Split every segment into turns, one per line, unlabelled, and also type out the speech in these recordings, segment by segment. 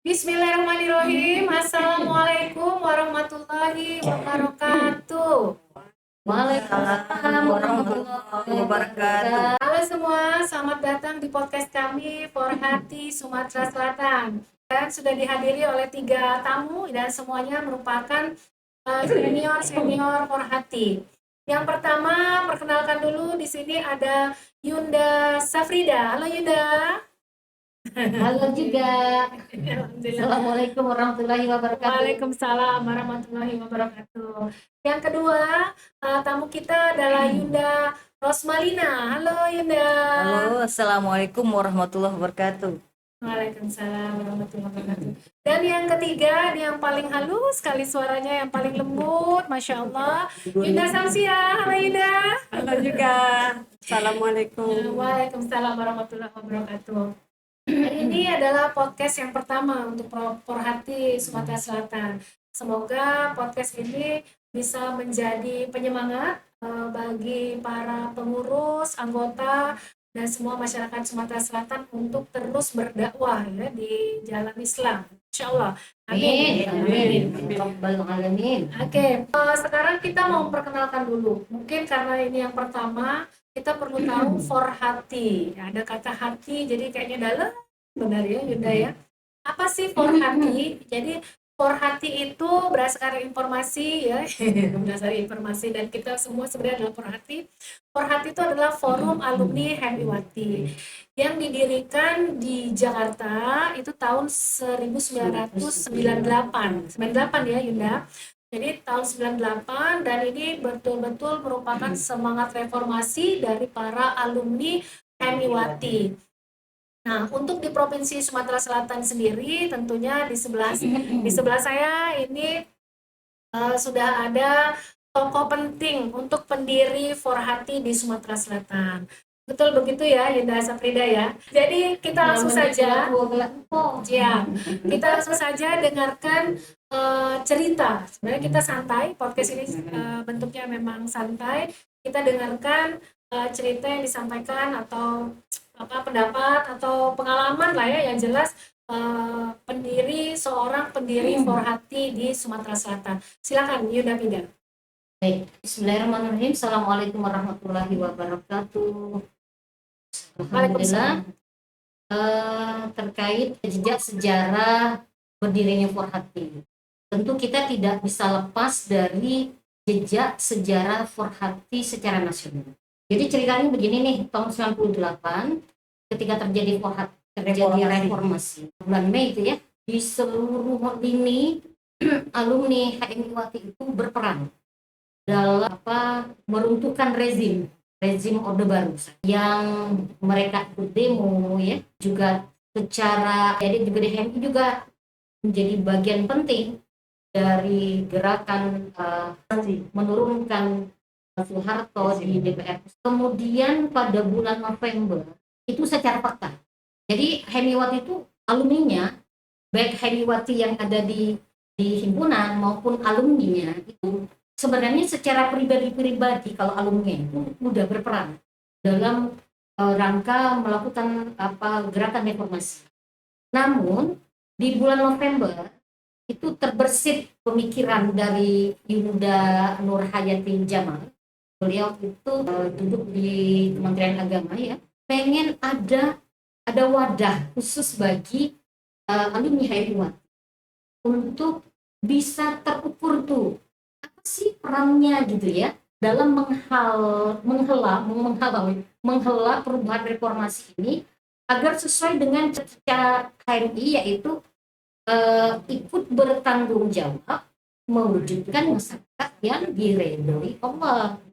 Bismillahirrahmanirrahim. Assalamualaikum warahmatullahi wabarakatuh.
Waalaikumsalam warahmatullahi wabarakatuh.
Halo semua, selamat datang di podcast kami Forhati Sumatera Selatan. Dan sudah dihadiri oleh 3 tamu dan semuanya merupakan senior Forhati. Yang pertama, perkenalkan dulu di sini ada Yunda Safrida. Halo Yunda.
Halo juga.
Alhamdulillah.
Assalamualaikum warahmatullahi wabarakatuh.
Waalaikumsalam warahmatullahi wabarakatuh. Yang kedua, tamu kita adalah Yunda Rosmalina. Halo Yunda.
Halo, assalamualaikum warahmatullahi wabarakatuh.
Waalaikumsalam warahmatullahi wabarakatuh. Dan yang ketiga, yang paling halus sekali suaranya, yang paling lembut, Masya Allah, Yunda Samsia. Halo Yunda.
Halo juga. Assalamualaikum.
Waalaikumsalam warahmatullahi wabarakatuh. Hari ini adalah podcast yang pertama untuk Porhati Sumatera Selatan. Semoga podcast ini bisa menjadi penyemangat bagi para pengurus, anggota, dan semua masyarakat Sumatera Selatan untuk terus berdakwah ya di jalan Islam. Insya Allah. Amin.
Amin.
Oke, sekarang kita mau memperkenalkan dulu. Mungkin karena ini yang pertama, kita perlu tahu for hati. Ada kata hati, jadi kayaknya dalam benar ya Yunda ya. Apa sih for hati? Jadi for hati itu berdasarkan informasi ya, berdasarkan informasi dan kita semua sebenarnya adalah for hati. For hati itu adalah forum alumni Hemiwati yang didirikan di Jakarta itu tahun 1998. 98 ya Yunda. Jadi tahun 98 dan ini betul-betul merupakan semangat reformasi dari para alumni Hemiwati. Nah, untuk di Provinsi Sumatera Selatan sendiri tentunya di sebelah saya ini sudah ada tokoh penting untuk pendiri Forhati di Sumatera Selatan. Betul begitu ya Yunda Safrida ya. Jadi kita langsung saja kita langsung saja dengarkan cerita. Sebenarnya kita santai, podcast ini bentuknya memang santai. Kita dengarkan cerita yang disampaikan atau pendapat atau pengalaman lah ya, yang jelas seorang pendiri Forhati di Sumatera Selatan. Silakan Yunda Pinda.
Baik, Bismillahirrahmanirrahim. Assalamualaikum warahmatullahi wabarakatuh. Alhamdulillah. Terkait jejak sejarah berdirinya Forhati, tentu kita tidak bisa lepas dari jejak sejarah Forhati secara nasional. Jadi ceritanya begini nih, tahun 98 ketika terjadi reformasi bulan Mei itu ya, di seluruh lini alumni HMIwati itu berperan dalam meruntuhkan rezim Orde Baru yang mereka ikut demo ya, juga secara jadi juga di HMI juga menjadi bagian penting dari gerakan menurunkan Soeharto di DPR. Kemudian pada bulan November itu secara fakta, jadi Hemiwati itu alumninya, baik Hemiwati yang ada di himpunan maupun alumninya itu sebenarnya secara pribadi kalau alumni itu mudah berperan dalam rangka melakukan gerakan reformasi. Namun di bulan November itu terbersit pemikiran dari Yunda Nurhayati Jamal. Beliau itu duduk di Kementerian Agama ya, pengen ada wadah khusus bagi alumni HMIwati untuk bisa terukur tuh apa sih perannya gitu ya dalam menghela perubahan reformasi ini agar sesuai dengan cita HMI, yaitu ikut bertanggung jawab mewujudkan masyarakat yang diridhoi Allah.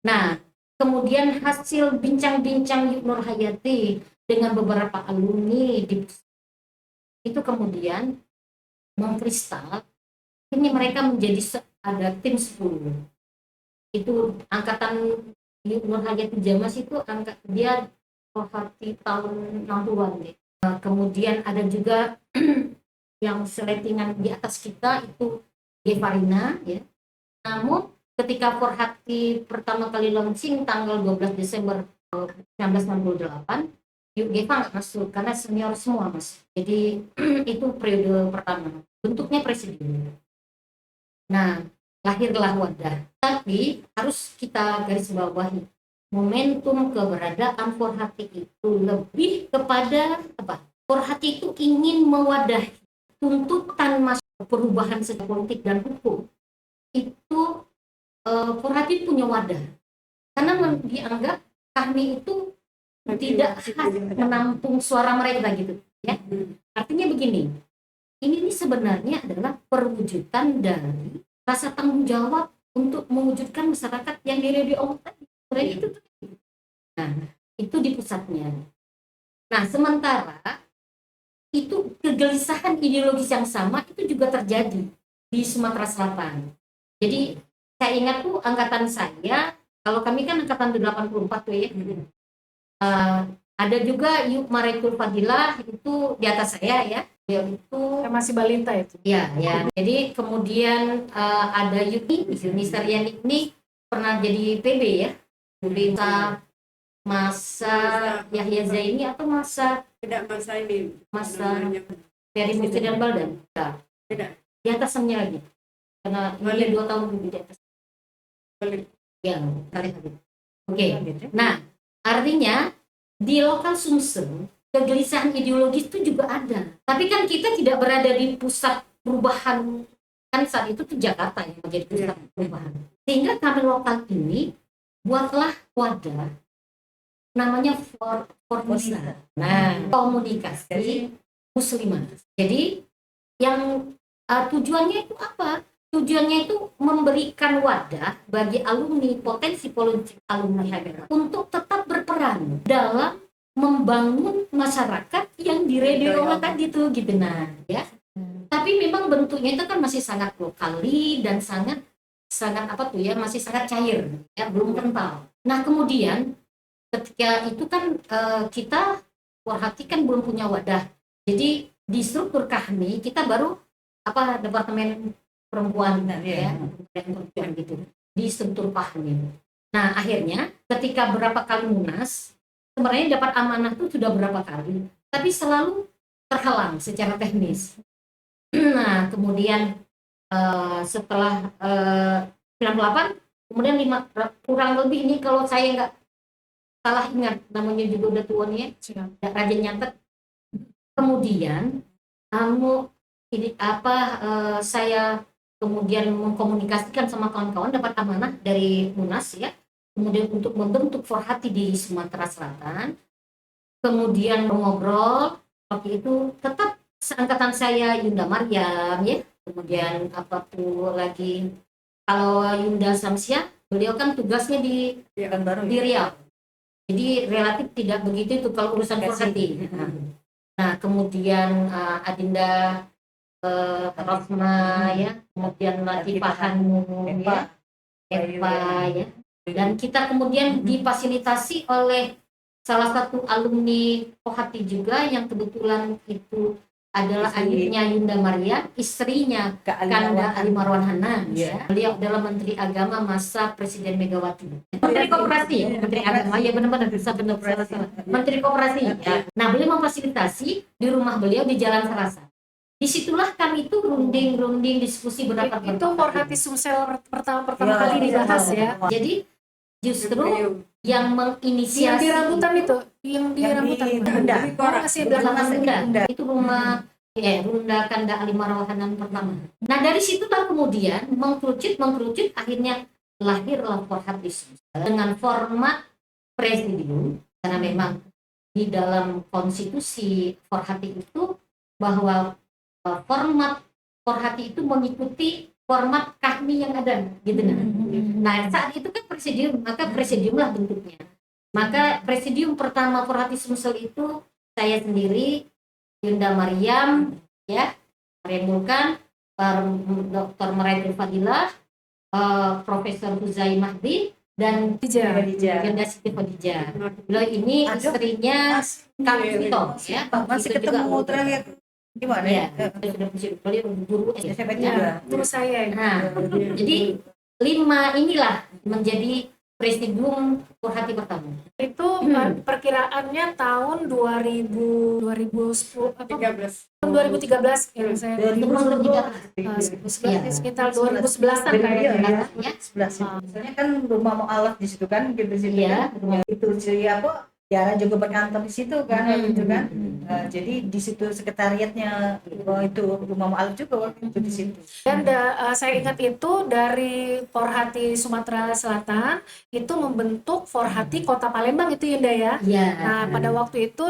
Nah, kemudian hasil bincang-bincang Nur Hayati dengan beberapa alumni itu kemudian mengkristal, ini mereka menjadi ada tim 10. Itu angkatan Nur Hayati Jamas itu dia Forhati tahun 60-an deh. Kemudian ada juga yang seletingan di atas kita itu Gevarina ya. Namun ketika Forhati pertama kali launching tanggal 12 Desember 1968 Yuk Geva nggak masuk karena senior semua mas. Jadi itu periode pertama. Bentuknya presiden. Nah, lahirlah wadah. Tapi harus kita garis bawahi. Momentum keberadaan Forhati itu lebih kepada apa? Forhati itu ingin mewadahi tuntutan masyarakat perubahan secara politik dan hukum. Itu Forhati punya wadah. Karena dianggap kami itu tidak menampung suara mereka gitu ya. Artinya begini, ini sebenarnya adalah perwujudan dari rasa tanggung jawab untuk mewujudkan masyarakat yang Allah tadi. Itu tuh. Nah, itu di pusatnya. Nah, sementara itu kegelisahan ideologis yang sama itu juga terjadi di Sumatera Selatan. Jadi saya ingat tuh angkatan saya, kalau kami kan angkatan 84 tuh ya. Ada juga Yuk Maretul Fadilah itu di atas saya ya. Dia itu
masih balita itu.
Ya. Jadi kemudian ada Yuni Saryani ini pernah jadi PB ya. Masa Yahya Zaini atau masa
ini
dari Mufti dan Baldan?
Tidak.
Di atasnya lagi. Karena ini 2 tahun lebih di atas. Ya, Oke. Nah, artinya di lokal Sumsel kegelisahan ideologis itu juga ada. Tapi kan kita tidak berada di pusat perubahan, kan saat itu tuh Jakarta yang menjadi pusat perubahan. Sehingga kami lokal ini buatlah wadah namanya Formusa. Nah, komunikasi muslimah. Jadi yang tujuannya itu apa? Tujuannya itu memberikan wadah bagi alumni, potensi politik alumni HBR untuk tetap berperan dalam membangun masyarakat yang diredeola tadi tuh gitu. Nah ya. Tapi memang bentuknya itu kan masih sangat lokali dan sangat apa tuh ya, masih sangat cair ya, belum kental. Nah kemudian ketika itu kan kita Forhati kan belum punya wadah. Jadi di struktur kami kita baru departemen perempuan ya, perempuan gitu di struktur kami. Nah akhirnya ketika berapa kali munas sebenarnya dapat amanah itu sudah berapa kali, tapi selalu terhalang secara teknis. Nah kemudian setelah 98 kemudian 5 kurang lebih ini kalau saya nggak salah ingat namanya juga udah tua nih ya, rajin nyatet. Kemudian saya kemudian mengkomunikasikan sama kawan-kawan dapat amanah dari Munas ya, kemudian untuk membentuk Forhati di Sumatera Selatan, kemudian mengobrol waktu itu tetap seangkatan saya Yunda Maryam ya, kemudian lagi kalau Yunda Samsia beliau kan tugasnya di Riau, jadi relatif tidak begitu itu kalau urusan Forhati. Nah kemudian Adinda Rosma ya, kemudian Latifah Hanum ya, Eva ya, dan kita kemudian difasilitasi oleh salah satu alumni Forhati juga yang kebetulan itu adalah adiknya Yunda Maria, istrinya Kanda Ali Marwan Hanan ya. Beliau adalah Menteri Agama masa Presiden Megawati. Menteri Koperasi ya, Menteri Agama ya, benar-benar bisa benar salah. Menteri Koperasi ya. Nah, beliau memfasilitasi di rumah beliau di Jalan Sarasa. Disitulah kami itu runding diskusi berapa
itu Forhati Sumsel pertama kali dibahas ya.
Jadi justru yang menginisiasi
yang di rambutan itu, yang di rambutan
masih belakang Bunda. Itu rumah Bunda Kanda Ali Marwan Hanan pertama. Nah dari situlah kemudian mengkerucut akhirnya lahirlah Forhati Sumsel dengan format presidium, karena memang di dalam konstitusi Forhati itu bahwa format Forhati itu mengikuti format KAHMI yang ada gitu kan. Nah saat itu kan presidium, maka presidiumlah bentuknya. Maka presidium pertama Forhati Sumsel itu saya sendiri, Yunda Maryam ya, Remulkan, Dr. Maretul Fadilah, Profesor Huzai Mahdi, dan Yunda Siti Khadijah. Beliau ini istrinya Kang Vito ya.
Masih ketemu terakhir gimana
ya? Sudah beliau guru
juga. Guru saya.
Nah, jadi 5 inilah menjadi Presidium Forhati pertama?
Itu perkiraannya tahun 2010 apa
13.
tahun 2013 yang saya
2013. Iya.
sekitar 2011-an kayaknya.
Ya.
11. Misalnya kan rumah mu'alaf di situ kan, gitu situ
Iya.
kan. Ya, itu siapa? Ya juga berkantor di situ kan, gitu kan. Jadi di situ sekretariatnya itu rumah mu'alaf juga waktu itu di situ.
Dan saya ingat itu dari Forhati Sumatera Selatan itu membentuk Forhati Kota Palembang itu Yunda ya.
Iya.
Nah pada waktu itu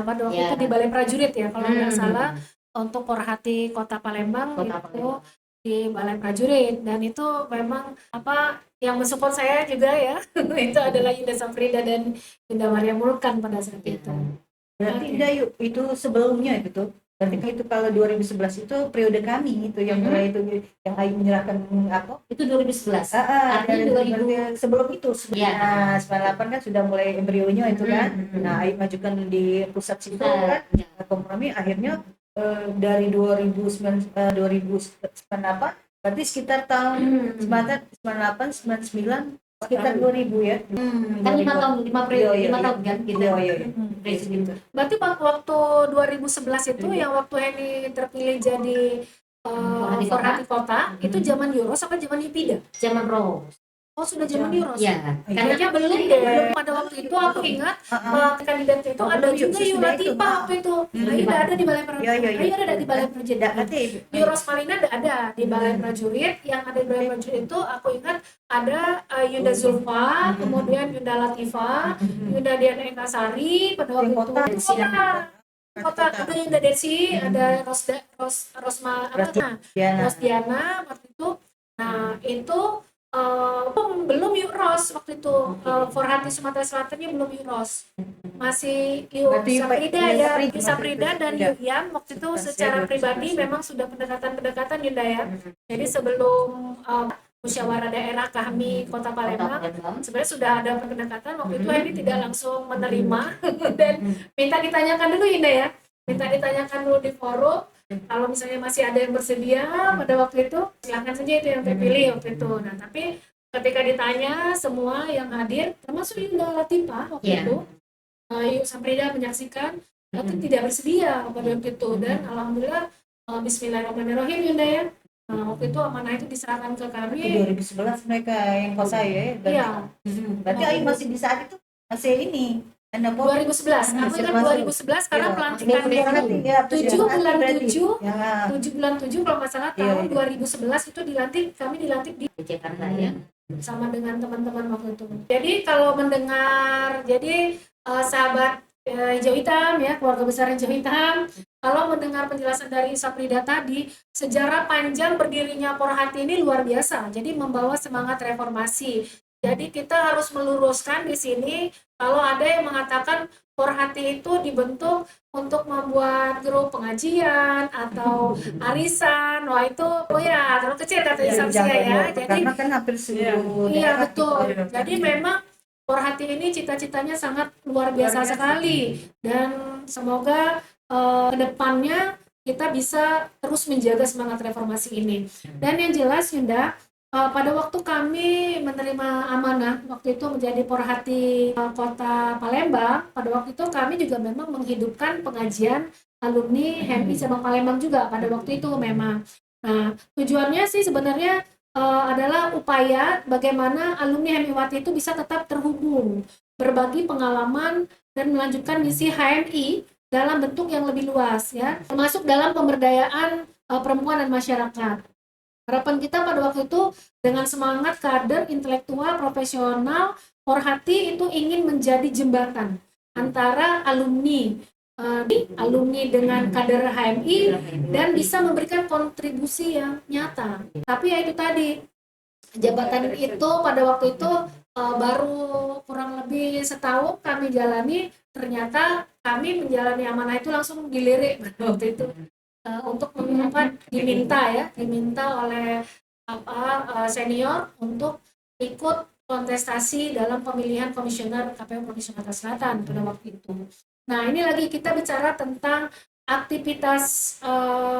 pada waktu
Ya.
itu di Balai Prajurit ya kalau nggak
Hmm.
salah, untuk Forhati Kota Palembang
Kota
itu
Palembang.
di Balai Prajurit, dan itu memang apa yang mensupport saya juga ya itu adalah Yunda Safrida dan Yunda Maria Mulkan pada saat
Iya.
itu.
Berarti
Oke.
udah yuk, itu sebelumnya itu tuh. Berarti kan itu kalau 2011 itu periode kami itu yang mulai itu yang Ayu menyerahkan apa?
Itu 2011.
Artinya
Artinya 2000.
sebelum itu
Iya.
98 kan sudah mulai embrionya itu kan.
Hmm.
Nah, Ayu majukan di pusat situ kan.
Ya.
Kompromi akhirnya dari 2009 apa? Berarti sekitar tahun 98 99 sekitar 2000 ya.
Kan 5 tahun, 5
Iya.
tahun kan kita.
Iya.
Presidium.
Berarti waktu 2011 itu yang waktu Henny terpilih jadi Forhati Kota, itu zaman Euros apa zaman Hipida?
Zaman Rose.
Oh sudah zaman Euros.
Ya,
Kayaknya belum deh. Pada waktu itu aku ingat kandidat itu ada juga Yu Latifah waktu itu. Ayu udah ada di Balai Prajurit.
Iya.
Ayu ada di Balai Prajurit.
Berarti
Euros Malina ada di Balai Prajurit. Yang ada di Balai Prajurit itu aku ingat ada Yunda Zulfa, kemudian Yunda Latifah, Yunda Diana Ekasari pada waktu itu. Itu kota ada Yunda Desi, ada Rosma apa nah, Rosdiana waktu itu. Nah itu belum Euros waktu itu, Forhati Sumatera Selatannya belum Euros, masih Saprida ya, Saprida dan Yulian waktu itu secara pribadi memang sudah pendekatan Yunda ya. Jadi sebelum musyawarah daerah kami Kota Palembang sebenarnya sudah ada pendekatan. Waktu itu Henny tidak langsung menerima dan minta ditanyakan dulu Yunda ya, minta ditanyakan dulu di forum. Kalau misalnya masih ada yang bersedia pada waktu itu, silakan saja itu yang terpilih waktu itu. Nah, tapi ketika ditanya semua yang hadir, termasuk Yunda Latifah waktu itu, Yuk Saprida menyaksikan, itu tidak bersedia pada waktu itu. Dan alhamdulillah, bismillahirrahmanirrahim Yunda ya. Waktu itu amanah itu diserahkan ke kami.
2011 mereka yang kuasai ya.
Iya.
Berarti Ayu masih di saat itu masih ini.
2011, aku ingat 2011 karena pelantikan
ya,
7 bulan 7
ya.
7 bulan 7 kalau nggak salah tahun 2011 itu kami dilantik di
Jakarta ya.
sama dengan teman-teman waktu itu. Jadi kalau mendengar, jadi sahabat Hijau Hitam ya, keluarga besar Hijau Hitam, kalau mendengar penjelasan dari Saprida tadi, sejarah panjang berdirinya Forhati ini luar biasa. Jadi membawa semangat reformasi. Jadi kita harus meluruskan di sini kalau ada yang mengatakan Forhati itu dibentuk untuk membuat grup pengajian atau arisan, wah itu ya terlalu kecil katanya Samsia ya. Jadi
karena kan hampir seluruh
iya betul. Jadi memang Forhati ini cita-citanya sangat luar biasa sekali, dan semoga kedepannya kita bisa terus menjaga semangat reformasi ini. Dan yang jelas Yunda, pada waktu kami menerima amanah waktu itu menjadi Forhati Kota Palembang, pada waktu itu kami juga memang menghidupkan pengajian alumni HMI cabang Palembang juga pada waktu itu memang. Nah, tujuannya sih sebenarnya adalah upaya bagaimana alumni HMIwati itu bisa tetap terhubung, berbagi pengalaman dan melanjutkan misi HMI dalam bentuk yang lebih luas ya, termasuk dalam pemberdayaan perempuan dan masyarakat. Harapan kita pada waktu itu dengan semangat kader intelektual profesional, Forhati itu ingin menjadi jembatan antara alumni dengan kader HMI dan bisa memberikan kontribusi yang nyata. Tapi ya itu tadi, jabatan itu pada waktu itu baru kurang lebih setahun kami jalani, ternyata kami menjalani amanah itu langsung dilirik pada waktu itu. Untuk diminta oleh senior untuk ikut kontestasi dalam pemilihan komisioner KPU Provinsi Sumatera Selatan pada waktu itu. Nah ini lagi kita bicara tentang aktivitas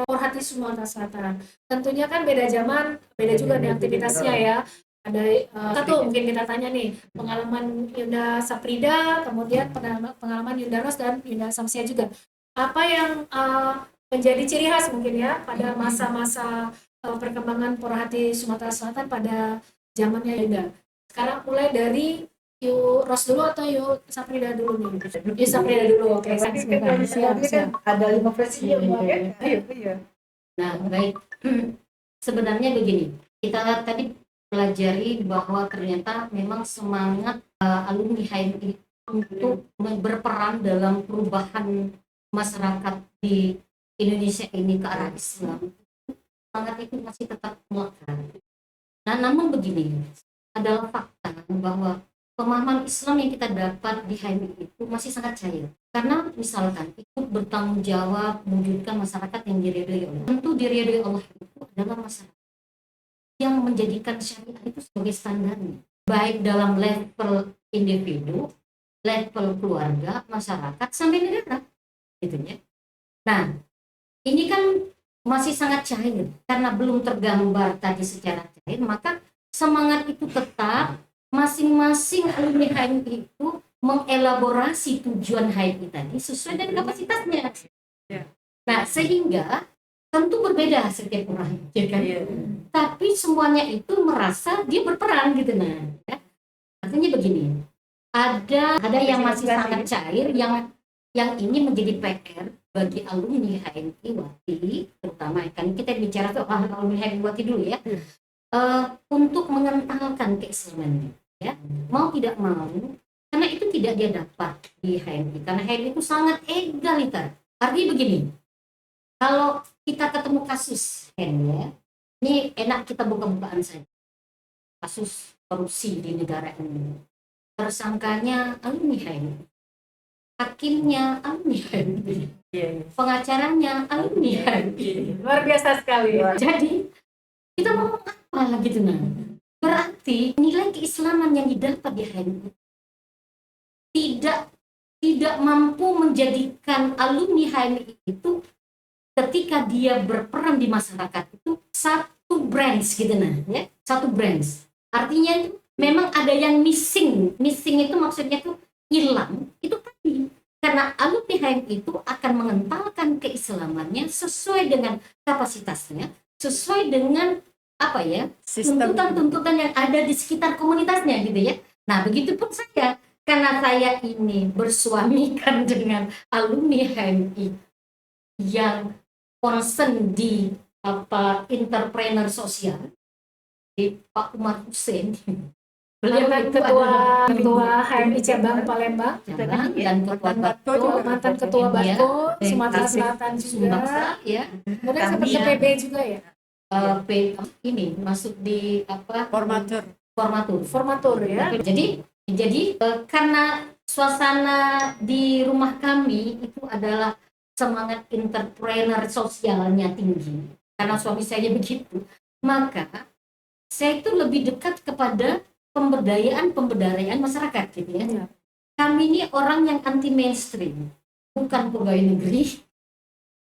Forhati Sumatera Selatan. Tentunya kan beda zaman, beda juga nih aktivitasnya ya. Ada satu mungkin kita tanya nih, pengalaman Yunda Saprida, kemudian pengalaman Yunda Ros dan Yunda Samsia juga. Apa yang menjadi ciri khas mungkin ya pada masa-masa perkembangan Porahati Sumatera Selatan pada zamannya Yunda. Sekarang mulai dari Yu Ros dulu atau Yu Saprida dulu nih? Yu Saprida dulu, oke.
Tadi kan
Siap, siap.
ada 5 versi ya, Bu, kan? Iya.
Nah, baik. Sebenarnya begini, kita tadi pelajari bahwa ternyata memang semangat alumni HMI untuk berperan dalam perubahan masyarakat di Indonesia ini ke arah Islam, semangat itu masih tetap melekat. Nah, namun begini, adalah fakta bahwa pemahaman Islam yang kita dapat di HMI itu masih sangat cair. Karena misalkan ikut bertanggung jawab mewujudkan masyarakat yang diridhoi Allah. Tentu diridhoi Allah itu adalah masyarakat yang menjadikan syariat itu sebagai standarnya. Baik dalam level individu, level keluarga, masyarakat, sampai negara. Gitu ya. Nah, ini kan masih sangat cair. Karena belum tergambar tadi secara cair, maka semangat itu tetap masing-masing alumni HMI itu mengelaborasi tujuan HMI tadi sesuai dengan kapasitasnya.
Ya.
Nah, sehingga tentu berbeda setiap orang, ya kan? Tapi semuanya itu merasa dia berperan gitu, nah. Ya. Artinya begini, ada yang masih sangat cair, yang ini menjadi PR bagi alumni HMI Wati, terutama kan kita bicara soal alumni HMI Wati dulu ya. Untuk mengentalkan keislamannya, ya, mau tidak mau, karena itu tidak dia dapat di HMI, karena HMI itu sangat egaliter. Artinya begini, kalau kita ketemu kasus, ya, ini enak kita buka-bukaan saja, kasus korupsi di negara ini, tersangkanya alumni HMI, hakimnya alumni HMI, pengacaranya alumni HMI,
Luar biasa sekali.
jadi kita mau apa gitu, nah berarti nilai keislaman yang didapat di HMI tidak mampu menjadikan alumni HMI itu ketika dia berperan di masyarakat itu satu branch gitu, nah ya, satu branch. Artinya itu memang ada yang missing itu maksudnya itu hilang, itu tadi karena alumni HMI itu akan mengentalkan keislamannya sesuai dengan kapasitasnya, sesuai dengan apa ya, tuntutan-tuntutan yang ada di sekitar komunitasnya gitu ya. Nah, begitupun saya, karena saya ini bersuamikan dengan alumni HMI yang concern di entrepreneur sosial, di Pak Umar Hussein. Beliau
Mantan
itu
ketua HMI cabang Palembang,
cabang dan ketua
mantan ketua Batko Sumatera
Tasik,
Selatan juga.
Sumatera, ya.
Kemudian sempat ke PB juga ya.
Ini masuk di
Formatur ya.
Jadi karena suasana di rumah kami itu adalah semangat entrepreneur sosialnya tinggi, karena suami saya begitu, maka saya itu lebih dekat kepada pemberdayaan masyarakat gitu ya.
Ya.
Kami ini orang yang anti mainstream, bukan pegawai negeri,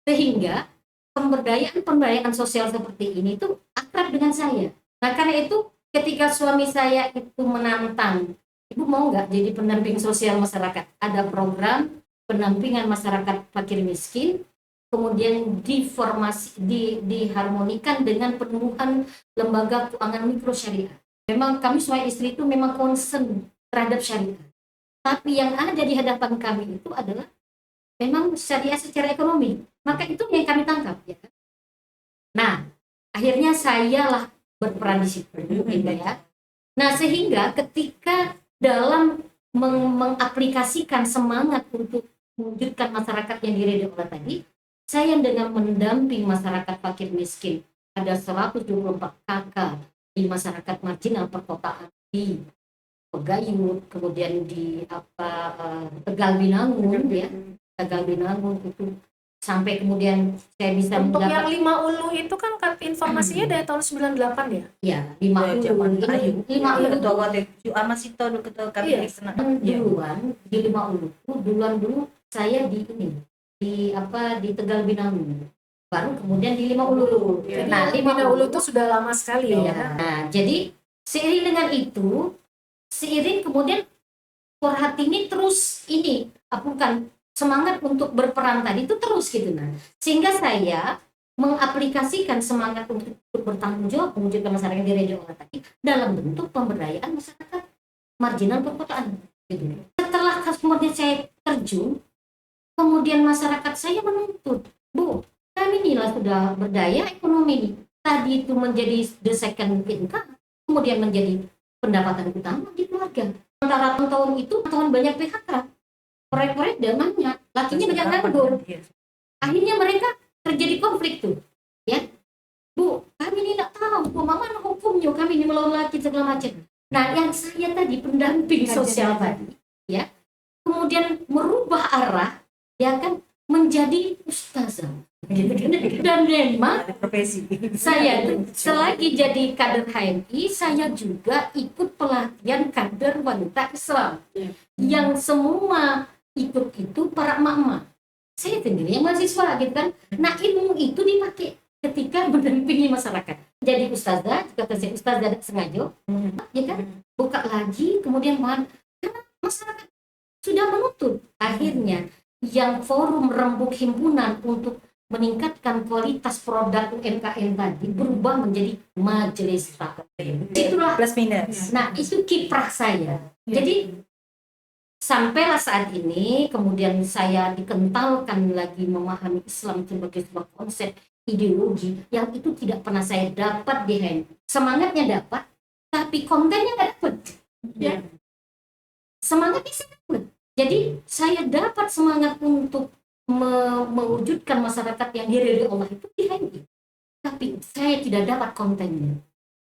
sehingga pemberdayaan sosial seperti ini tuh akrab dengan saya. Nah, karena itu ketika suami saya itu menantang, ibu mau nggak jadi pendamping sosial masyarakat? Ada program pendampingan masyarakat fakir miskin, kemudian diharmonikan dengan penuhan lembaga keuangan mikro syariah. Memang kami suami istri itu memang concern terhadap syariah. Tapi yang ada di hadapan kami itu adalah memang syariah secara ekonomi. Maka itu yang kami tangkap, ya. Nah, akhirnya saya lah berperan di situ, gitu ya. Nah, sehingga ketika dalam mengaplikasikan semangat untuk mewujudkan masyarakat yang diridhoi Allah tadi, saya dengan mendamping masyarakat fakir miskin, ada 124 KK di masyarakat marginal perkotaan di Pegayut, kemudian di Tegal Binangun, ya. Tegal Binangun itu sampai kemudian saya bisa
Untuk
mendapat
yang 5 Ulu itu kan informasinya dari tahun 98 ya?
ya 5
Zaman
Ulu
Ayu.
ini 5 Ulu
Ketua Wati, Amasito ketua kami
Iya.
duluan di 5 Ulu dulu saya di Tegal Binangun, baru kemudian di 5 Ulu.
Jadi
Nah,
5 Ulu itu sudah lama sekali ya.
Nah, jadi Seiring dengan itu, seiring kemudian Forhati ini terus bukan semangat untuk berperan tadi itu terus gitu nah. Sehingga saya mengaplikasikan semangat untuk bertanggung jawab mewujudkan masyarakat di region tadi dalam bentuk pemberdayaan masyarakat marginal perkotaan gitu. Setelah kemudian saya terjun, kemudian masyarakat saya menuntut, Bu, kami inilah sudah berdaya ekonomi nih. Tadi itu menjadi the second income, kemudian menjadi pendapatan utama di keluarga. Antara tahun itu tahun banyak PHK, proyek-proyek dan banyak, lakinya banyak nganggur. Akhirnya mereka terjadi konflik tuh, ya. Bu, kami ini tidak tahu, Bu, mana hukumnya, kami ini melawan laki segala macam. Nah, yang saya tadi pendamping sosial tadi, ya, kemudian merubah arah, ya kan, menjadi ustazah. Gitu kan. Dan memang
profesi
saya selagi jadi kader HMI, saya juga ikut pelatihan kader wanita Islam yang semua ikut itu para emak-emak. Saya sendiri yang mahasiswa gitu kan. Nah, ilmu itu dipakai ketika mendampingi masyarakat. Jadi ustazah, kata saya ustazah sengaja, ya kan, buka lagi, kemudian karena masyarakat sudah menuntut. Akhirnya yang forum rembuk himpunan untuk meningkatkan kualitas produk UMKM tadi berubah menjadi majelis taklim. Itulah
plus minus.
Nah, itu kiprah saya. Jadi sampailah saat ini, kemudian saya dikentalkan lagi memahami Islam sebagai sebuah konsep ideologi yang itu tidak pernah saya dapat di HMI. Semangatnya dapat, tapi kontennya nggak dapat. Ya. Semangatnya saya dapat. Jadi saya dapat semangat untuk mewujudkan masyarakat yang diridhoi Allah itu di HMI. Tapi saya tidak dapat kontennya.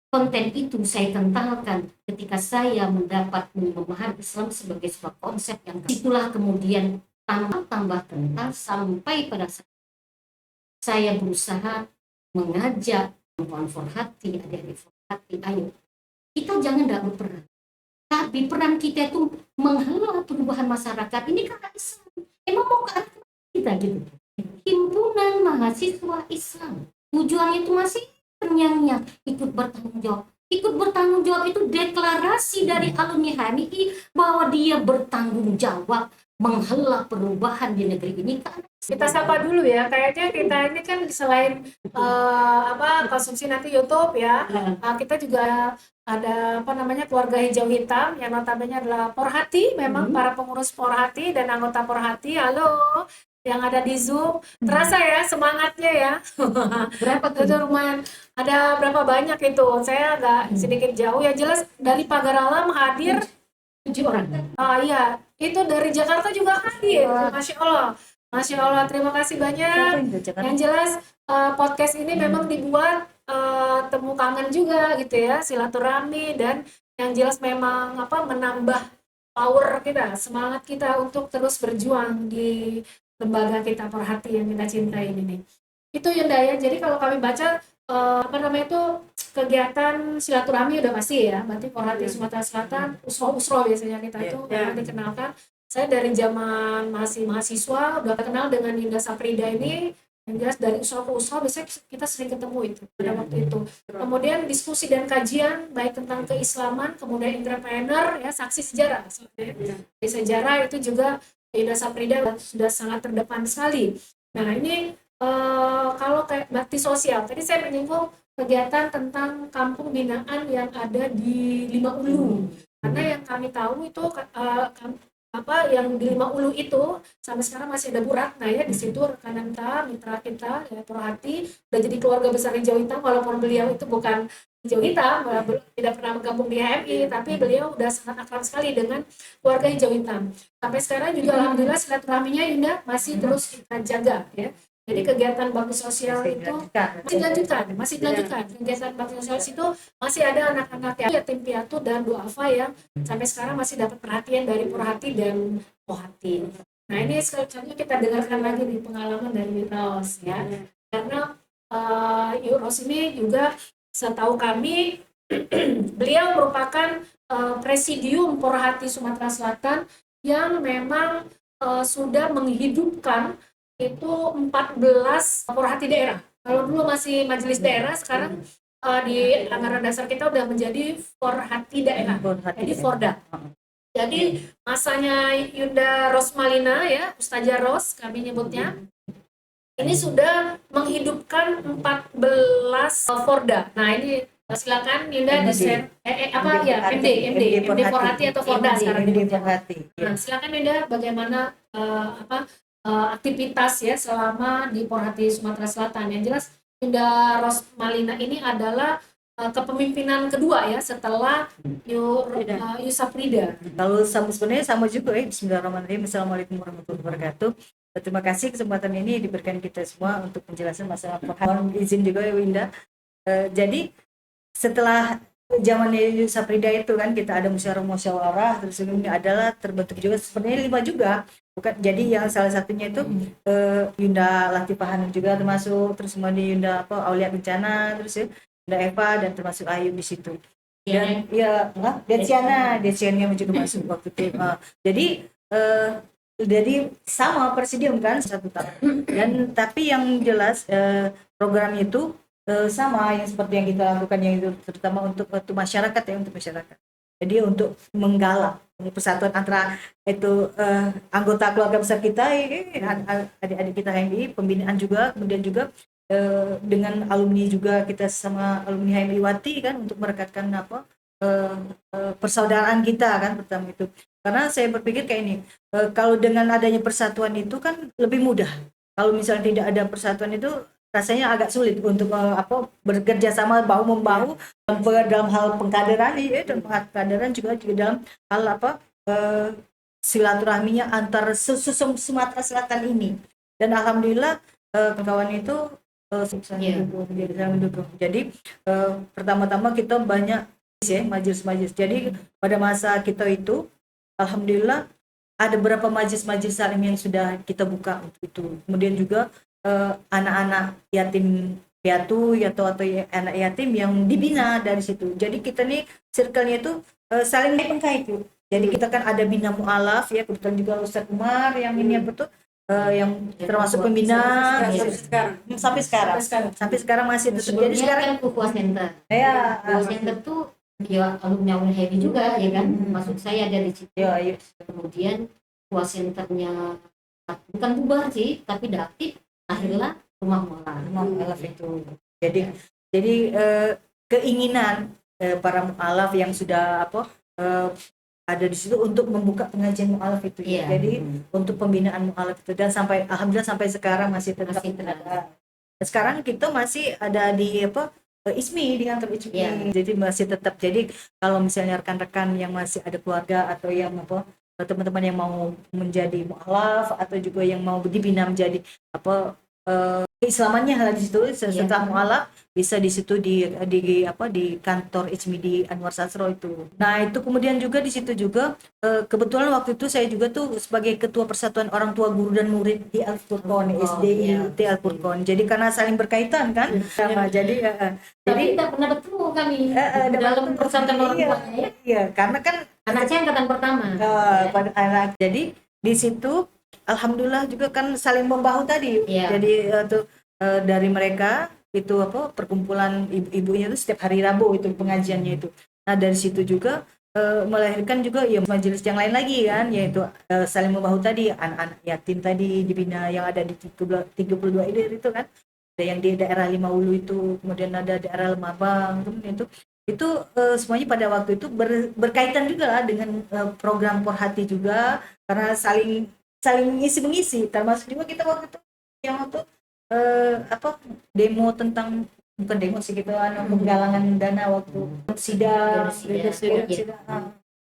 Konten itu saya kentalkan ketika saya mendapat memahami Islam sebagai sebuah konsep yang itulah kemudian tambah kental sampai pada saat saya berusaha mengajak perempuan Forhati, adik-adik Forhati, ayo kita jangan tidak berperan. Tapi peran kita itu menghalau perubahan masyarakat ini karena Islam. Emang mau ke arah kita gitu. Himpunan mahasiswa Islam. Tujuannya itu masih ternyangnya ikut bertanggung jawab. Ikut bertanggung jawab itu deklarasi dari alumni HMI bahwa dia bertanggung jawab menghela perubahan di negeri ini.
Kita sapa dulu ya, kayaknya kita ini kan selain konsumsi nanti YouTube ya, kita juga ada keluarga hijau hitam yang notabene adalah Porhati, memang para pengurus Porhati dan anggota Porhati. Halo yang ada di Zoom, terasa ya semangatnya ya.
Berapa tuh?
Itu lumayan, ada berapa banyak itu, saya agak sedikit jauh ya, jelas dari Pagar Alam hadir
7 orang.
Iya, itu dari Jakarta juga hadir. Masya Allah, terima kasih banyak. Yang jelas podcast ini memang dibuat temu kangen juga gitu ya, silaturahmi, dan yang jelas memang menambah power kita, semangat kita untuk terus berjuang di lembaga kita Porhati yang kita cintai ini nih. Itu Yunda ya. Jadi kalau kami baca kegiatan silaturahmi udah pasti ya, berarti Porhati Sumatera Selatan, usro biasanya kita itu dikenalkan. Saya dari zaman masih mahasiswa udah kenal dengan Yunda Saprida ini, yang jelas dari usro ke usro biasanya kita sering ketemu itu pada waktu itu. Kemudian diskusi dan kajian baik tentang keislaman, kemudian entrepreneur ya, saksi sejarah. Di sejarah itu juga Yunda Saprida sudah sangat terdepan sekali. Nah ini kalau kayak bakti sosial, tadi saya menyinggung kegiatan tentang kampung binaan yang ada di Lima Ulu, karena yang kami tahu itu yang di Lima Ulu itu sampai sekarang masih ada Bu Ratna ya di situ, rekan kita, mitra kita ya, Porhati, udah jadi keluarga besar hijau hitam, walaupun beliau itu bukan hijau hitam, tidak pernah bergabung di HMI, tapi beliau udah sangat akrab sekali dengan keluarga hijau hitam. Sampai sekarang juga alhamdulillah silaturahminya Yunda masih terus kita jaga ya. Jadi kegiatan bakti sosial itu masih dilanjutkan. Kegiatan bakti sosial itu masih ada anak-anak yatim piatu dan duafa yang sampai sekarang masih dapat perhatian dari Porhati dan Pohati. Nah ini selanjutnya kita dengarkan lagi nih pengalaman dari Ros ya. Karena Ros ini juga setahu kami beliau merupakan presidium Porhati Sumatera Selatan yang memang sudah menghidupkan itu 14 Porhati daerah. Kalau dulu masih majelis daerah, sekarang di anggaran dasar kita udah menjadi Forhati daerah. Jadi Forda. Jadi masanya Yunda Rosmalina ya, Ustazah Ros kami nyebutnya, ini sudah menghidupkan 14 Forda. Nah ini silakan Yunda
MD.
desain apa ya MD Forhati atau Forda sekarang
MD
nyebutnya.
Forhati.
Nah silakan Yunda bagaimana aktivitas ya selama di Forhati Sumatera Selatan. Yang jelas Yunda Rosmalina ini adalah kepemimpinan kedua ya setelah Yusafrida.
Kalau sebenarnya sama juga ya. Bismillahirrahmanirrahim. Assalamualaikum warahmatullahi wabarakatuh. Terima kasih kesempatan ini diberikan kita semua untuk penjelasan masalah mohon izin juga ya Winda. Jadi setelah zamannya Yusafrida itu kan kita ada musyawarah terus ini adalah terbentuk juga sebenarnya 5 juga bukan, jadi yang salah satunya itu Yunda Latifah Hanum juga termasuk, terus kemudian Yunda Aulia Bencana, terus ya Yunda Eva dan termasuk Ayu di situ. Dan ya Desiana juga masuk waktu itu. Jadi sama presidium kan 1 tahun. Dan tapi yang jelas program itu sama yang seperti yang kita lakukan, yang itu terutama untuk masyarakat ya, untuk masyarakat. Jadi untuk menggalak persatuan antara itu anggota keluarga besar kita, adik-adik kita HMI, pembinaan juga, kemudian juga dengan alumni juga kita sama alumni HMI Wati kan untuk merekatkan persaudaraan kita kan pertama itu. Karena saya berpikir kayak ini, kalau dengan adanya persatuan itu kan lebih mudah. Kalau misalnya tidak ada persatuan itu rasanya agak sulit untuk bekerja sama bahu membahu dalam hal pengkaderan dan pengkaderan juga dalam hal silaturahminya antar Sumatera Selatan ini. Dan alhamdulillah kawan itu mendukung. Jadi pertama-tama kita banyak ya majelis-majelis. Jadi pada masa kita itu alhamdulillah ada beberapa majelis-majelis salim yang sudah kita buka untuk itu. Kemudian juga anak-anak yatim piatu atau anak yatim yang dibina dari situ. Jadi kita nih circle-nya itu saling mengkait itu. Jadi kita kan ada bina mu'alaf ya, kebetulan juga Ustaz Umar yang ini yang termasuk pembina sampai sekarang masih itu. Jadi sekarang
kan Kuwa Center.
Ya,
Kuwa Center tuh ya alumni Heavy juga ya kan. Maksud saya ada di situ.
ya.
Kemudian Kuwa Centernya bukan bubar sih, tapi udah aktif. Akhirnya rumah mualaf
itu. Jadi keinginan para mualaf yang sudah ada di situ untuk membuka pengajian mualaf itu.
Iya.
Jadi untuk pembinaan mualaf itu, dan alhamdulillah sampai sekarang masih tetap ada. Sekarang kita masih ada di ISMI, di kantor ISMI.
Iya.
Jadi masih tetap. Jadi kalau misalnya rekan-rekan yang masih ada keluarga atau yang teman-teman yang mau menjadi mualaf atau juga yang mau dibina menjadi keislamannya lah di situ setelah mualaf bisa di situ di kantor ISMI di Anwar Sasro itu. Nah itu kemudian juga di situ juga kebetulan waktu itu saya juga tuh sebagai ketua Persatuan Orang Tua Guru dan Murid di Al-Furqon SDIT Al-Furqon. Jadi karena saling berkaitan kan sama jadi
tidak pernah bertemu kami dalam persatuan orang tua.
Iya, karena kan
anak saya angkatan pertama.
Pada anak. Jadi di situ alhamdulillah juga kan saling membahu tadi.
Iya.
Jadi dari mereka itu perkumpulan ibu-ibunya itu setiap hari Rabu itu pengajiannya itu. Nah dari situ juga melahirkan juga ya majelis yang lain lagi kan, yaitu saling membahu tadi, anak-anak yatim tadi dibina yang ada di 32 IDR itu kan. Ada yang di daerah Limawulu itu, kemudian ada daerah Lemabang, kemudian itu semuanya pada waktu itu berkaitan juga lah dengan program Forhati juga, karena saling isi mengisi, termasuk juga kita waktu itu yang demo tentang, bukan demo sih, kita penggalangan dana waktu sida.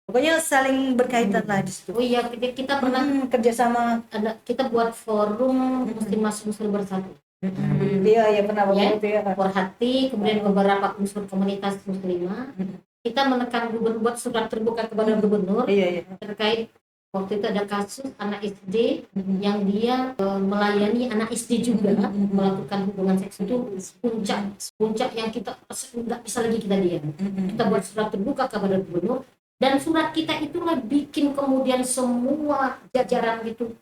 Pokoknya saling berkaitan lah di situ.
Oh iya, kita pernah
kerjasama,
kita buat forum muslim bersatu.
Iya pernah waktu itu ya.
Forhati, kemudian beberapa unsur komunitas muslimah. Kita menekan gubernur, buat surat terbuka kepada gubernur terkait waktu itu ada kasus anak SD yang dia melayani anak SD juga melakukan hubungan seks. Itu puncak yang kita nggak bisa lagi kita diam. Kita buat surat terbuka kepada gubernur, dan surat kita itulah bikin kemudian semua jajaran gitu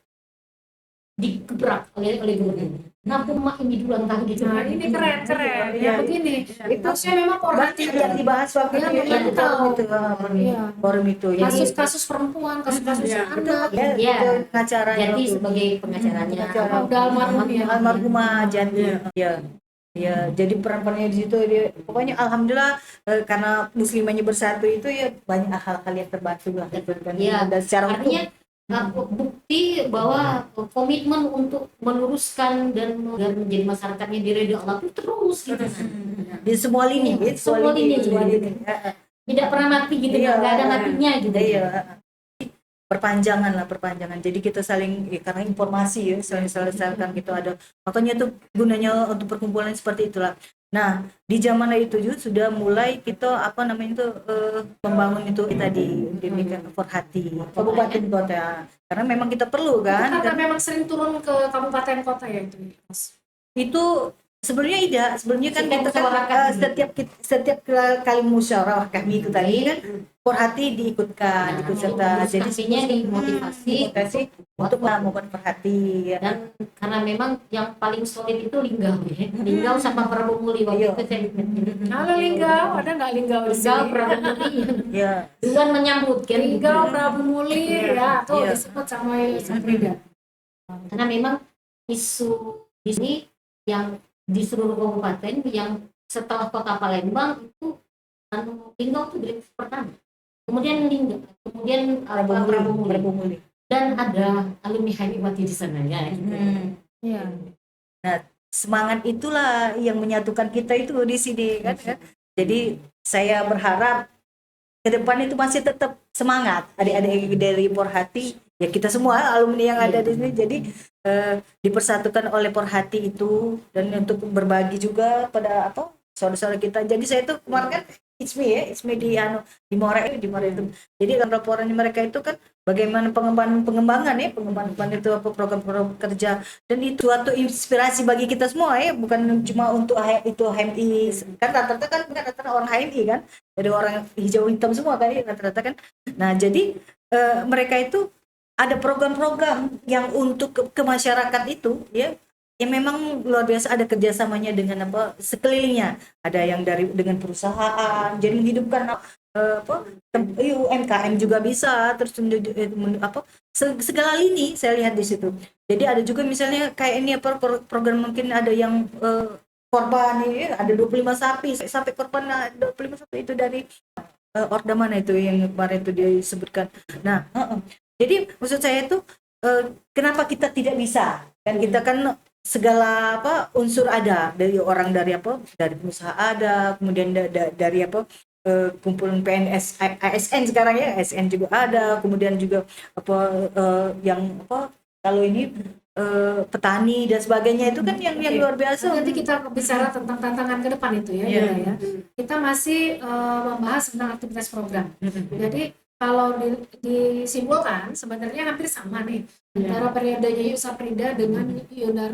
digebrak oleh gubernur. Kenapa mak ini duluan kali gitu?
Nah, ini keren ya
Iya.
begini.
Itu
Maksudnya memang Porhati
banyak yang dibahas waktu
Iya,
itu ya,
memantau. Iya.
forum itu. Jadi
kasus-kasus perempuan, kasus-kasus
Iya,
anak.
ya,
Iya.
itu pengacara
Jadi sebagai pengacaranya.
pengacara.
Udah almarhum ya.
Almarhumah Janti.
Iya.
Ya. Ya, jadi peran-perannya di situ dia pokoknya alhamdulillah karena muslimahnya bersatu itu ya banyak hal-hal yang terbantu lah gitu kan.
Iya.
Dan secara
Artinya bukti bahwa komitmen untuk meluruskan dan agar menjadi masyarakatnya diridhoi Allah itu terus gitu.
di semua lini,
Iya, semua lini.
Ya,
Tidak pernah mati gitu,
Iya.
nggak ada matinya gitu.
iya. Perpanjangan. Jadi kita saling karena informasi ya, saling salurkan gitu ada. Makanya tuh gunanya untuk perkumpulan seperti itulah. Nah, di zaman itu juga sudah mulai kita apa namanya itu membangun itu tadi demikian Forhati kabupaten kota. Karena memang kita perlu kan.
Karena memang sering turun ke kabupaten kota ya itu, Mas.
Itu sebenarnya kan
Setiap
kita kan
musyawarah
setiap kali musyawarah kami itu tadi kan Forhati diikutkan, ikut serta. Jadi
artinya dimotivasi
untuk melakukan Forhati ya.
dan karena memang yang paling solid itu Linggau ya. Linggau sama Prabu Muli waktu
Iya.
itu saya
Halo Linggau, ada nggak Linggau di
Linggau
sini?
Prabu Muli
Ya.
duluan menyambut kan
Linggau, Prabu Muli, ya, tuh
Iya.
disebut sama Frida.
karena memang isu di sini yang di seluruh kabupaten yang setelah kota Palembang itu Linggau itu direksi pertama, kemudian Linggau, kemudian Prabu Muli. Dan ada alumni Haiwati di sana ya.
Iya.
Semangat itulah yang menyatukan kita itu di sini kan. Jadi saya berharap ke depan itu masih tetap semangat adik-adik dari Porhati ya, kita semua alumni yang ada di sini jadi dipersatukan oleh Porhati itu dan untuk berbagi juga pada apa saudara-saudara kita. Jadi saya tuh kemarin kan it's me di Mora itu. Jadi kan laporannya mereka itu kan bagaimana pengembangan itu apa program-program kerja, dan itu suatu inspirasi bagi kita semua ya, bukan cuma untuk itu HMI kan rata-rata orang HMI kan, dari orang hijau hitam semua kan ya, rata-rata kan. Nah jadi mereka itu ada program-program yang untuk ke masyarakat itu ya, yang memang luar biasa, ada kerjasamanya dengan apa sekelilingnya, ada yang dengan perusahaan jadi menghidupkan UMKM juga bisa, terus segala lini saya lihat di situ. Jadi ada juga misalnya kayak ini apa program mungkin ada yang korban ini ada 25 sapi sampai korban 25 sapi itu dari Orda mana itu yang kemarin itu disebutkan. Nah, jadi maksud saya itu kenapa kita tidak bisa? Kan kita kan segala unsur ada, dari pengusaha ada, kemudian dari kumpulan PNS ASN sekarang ya, ASN juga ada, kemudian juga kalau ini petani dan sebagainya itu kan yang luar biasa.
Nanti kita bicara tentang tantangan ke depan itu ya,
Iya.
ya. Kita masih membahas tentang aktivitas program. Jadi kalau disimpulkan sebenarnya hampir sama nih antara periodenya Yusa Frida dengan Yunda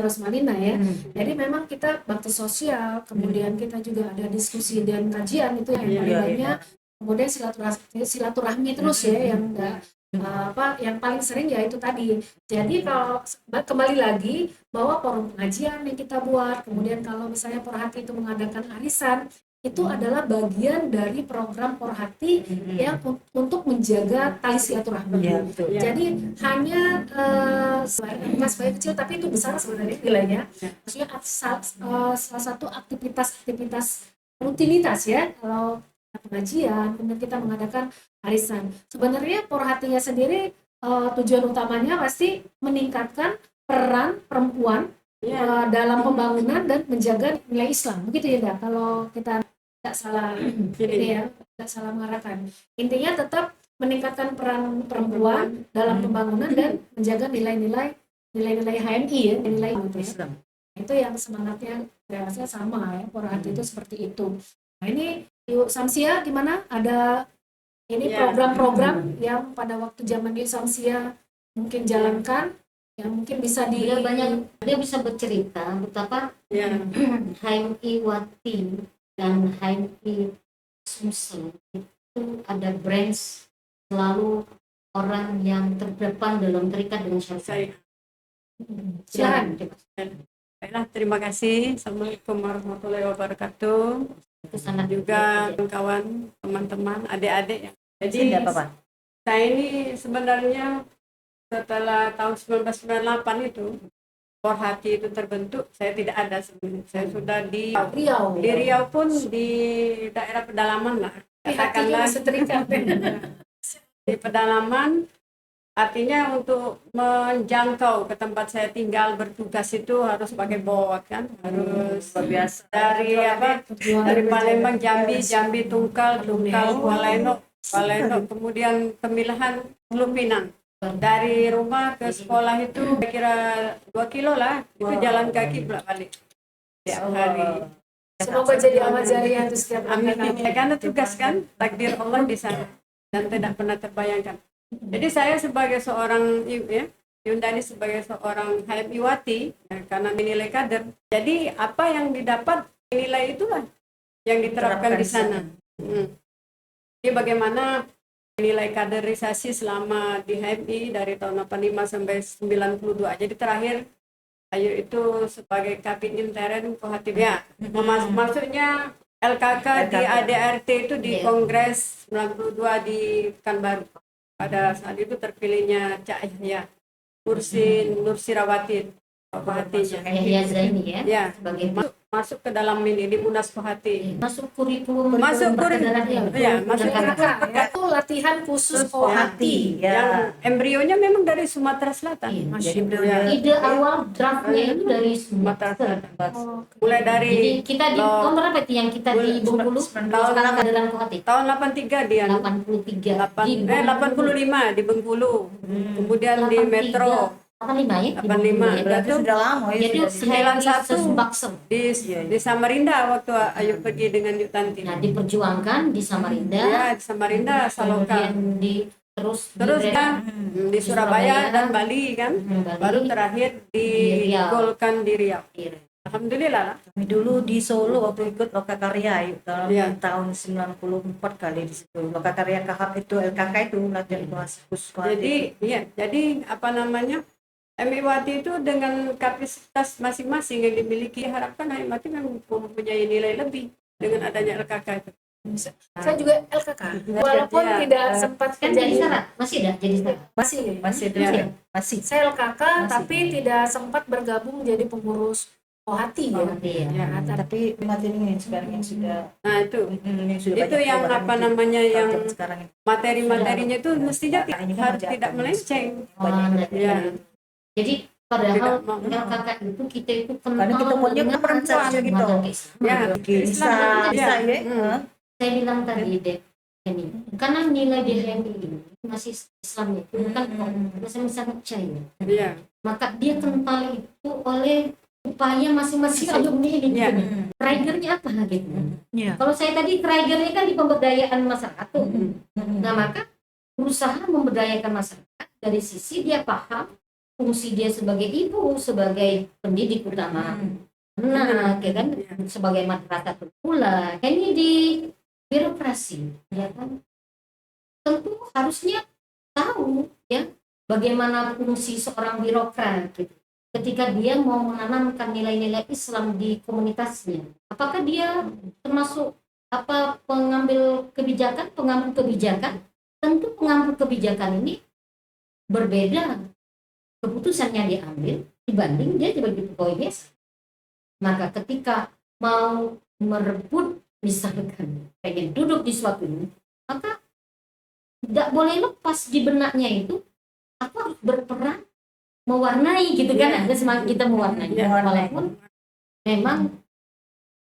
Rosmalina ya. Jadi memang kita bakti sosial, kemudian kita juga ada diskusi dan kajian itu yang paling banyak. Kemudian silaturahmi terus ya yang yang paling sering ya itu tadi. Jadi kalau kembali lagi bahwa forum pengajian yang kita buat, kemudian kalau misalnya Porhati itu mengadakan arisan, itu adalah bagian dari program Porhati yang untuk menjaga tali silaturahmi.
Ya, betul.
Jadi hanya mas bayi kecil tapi itu besar sebenarnya nilainya. Maksudnya salah satu aktivitas rutinitas ya, kalau pengajian, kemudian kita mengadakan arisan. Sebenarnya Porhatinya sendiri tujuan utamanya pasti meningkatkan peran perempuan dalam pembangunan dan menjaga nilai Islam, begitu ya Nda? Kalau kita tidak salah tidak salah mengarahkan. Intinya tetap meningkatkan peran perempuan dalam pembangunan dan menjaga nilai-nilai HMI ya, nilai Islam. Itu yang semangatnya saya sama ya, Porhati itu seperti itu. Nah ini Yuk Samsia gimana? Ada ini program-program yang pada waktu zaman Yuk Samsia mungkin jalankan, yang mungkin bisa
dia bisa bercerita betapa HMI Wati dan HMI Sumsel itu ada branch selalu orang yang terdepan dalam terikat dengan syariat. Silakan.
Baiklah, terima kasih. Assalamualaikum warahmatullahi wabarakatuh.
Itu sangat
Juga kawan, teman-teman, adik-adik ya. Jadi
Tidak apa-apa.
saya ini sebenarnya setelah tahun 1998 itu Forhati itu terbentuk, saya tidak ada sebenarnya. Saya sudah di Riau pun di daerah pedalaman lah.
Hatinya
Katakanlah
masih terikat.
di pedalaman, artinya untuk menjangkau ke tempat saya tinggal bertugas itu harus pakai boat kan, harus
Luar biasa.
dari apa, dari Palembang, Jambi, Tungkal, Walenok, kemudian Pemilahan, Teluk Pinang. Dari rumah ke sekolah itu kira 2 kilo lah, itu jalan kaki bolak balik setiap hari.
Semoga jadi amal jariah untuk setiap
Amin.
langkah kami.
Karena tugas kan, takdir Allah di sana dan tidak pernah terbayangkan. Jadi saya sebagai seorang Yundani sebagai seorang HMIwati ya, karena menilai kader. Jadi apa yang didapat nilai itulah yang diterapkan di sana. Jadi bagaimana nilai kaderisasi selama di HMI dari tahun 85 sampai 92. Jadi terakhir Ayu itu sebagai Kabin Intern Kohatib ya. Maksudnya LKK di ADRT itu di Kongres 92 di Pekanbaru. Pada saat itu terpilihnya Cak Yahya Nur Sirawati Kohatinya.
Yahya Zaini ya,
Ya,
sebagai
masuk ke dalam ini di Munas Kohati.
masuk kurikulum
Masuk
kurikulum
ya, masuk
Itu latihan khusus Kohati.
yang embrionya memang dari Sumatera Selatan.
Jadi
Ya.
Ide awal draftnya itu dari
Sumatera
Sumatera.
Selatan. Mulai dari
Jadi kita di tahun berapa itu yang kita di Bengkulu?
tahun
Kaderan Kohati.
tahun 83 dia
83 di
85 di Bengkulu. Kemudian di Metro
85 ya?
85.
berarti sudah lama ya.
Jadi
sudah
saya- 91.
Sesubaksem.
di Samarinda waktu Ayu pergi dengan Yutanti.
Nah, diperjuangkan di Samarinda,
Ya, di Samarinda, Saloka.
kemudian terus
Terus
di
kan di Surabaya dan Bali kan.
Bali,
Baru terakhir
Di Riau.
digolkan di Riau.
Iya.
Alhamdulillah.
Kami dulu di Solo waktu ikut Lokakarya itu
Iya.
tahun 94 kali di situ. Lokakarya KHP itu LKK itu latihan khusus.
Jadi apa namanya? MIwati itu dengan kapasitas masing-masing yang dimiliki, harapkan MIwati memang mempunyai nilai lebih dengan adanya LKK itu.
Saya juga LKK, walaupun
Ya.
tidak sempat
Kan jadi
menjadi
syarat, masih ada jadi syarat.
masih ada
Ya.
masih.
Saya LKK,
Masih.
tapi tidak sempat bergabung menjadi pengurus Kohati ya.
Iya.
Ya.
Nah,
Tapi materi ini sekarang yang sudah
Nah itu
sudah
itu
banyak
yang
perubahan
apa
di
namanya yang
tahun sekarang ini.
materi-materinya itu mestinya
Ini kan
harus
kerjaan.
tidak melenceng.
Banyak
Ya.
Jadi padahal
Tidak mau.
LKK itu kita itu
Karena kita maunya
dengan
perempuan
asas
gitu.
kehormatan keislaman.
Ya.
Bisa
Ya.
ya.
Saya bilang tadi Dek, ini karena nilai di HMI ini masih Islam itu kan masih sangat cair.
Iya.
Maka dia kental itu oleh upaya masing-masing alumni ini.
Iya.
Triggernya apa gitu?
Iya.
Kalau saya tadi triggernya kan di pemberdayaan masyarakat tuh. Nah maka berusaha memberdayakan masyarakat dari sisi dia paham fungsi dia sebagai ibu, sebagai pendidik utama anak, ya kan, sebagai madrasah pula. Ini di birokrasi, ya kan, tentu harusnya tahu ya bagaimana fungsi seorang birokrat gitu. Ketika dia mau menanamkan nilai-nilai Islam di komunitasnya, apakah dia termasuk pengambil kebijakan? Tentu pengambil kebijakan ini berbeda keputusan yang diambil dibanding dia sebagai pegawai biasa. Maka ketika mau merebut misalkan pengen duduk di suatu ini, maka tidak boleh lepas di benaknya itu aku harus berperan mewarnai gitu kan, ada semangat kita mewarnai walaupun memang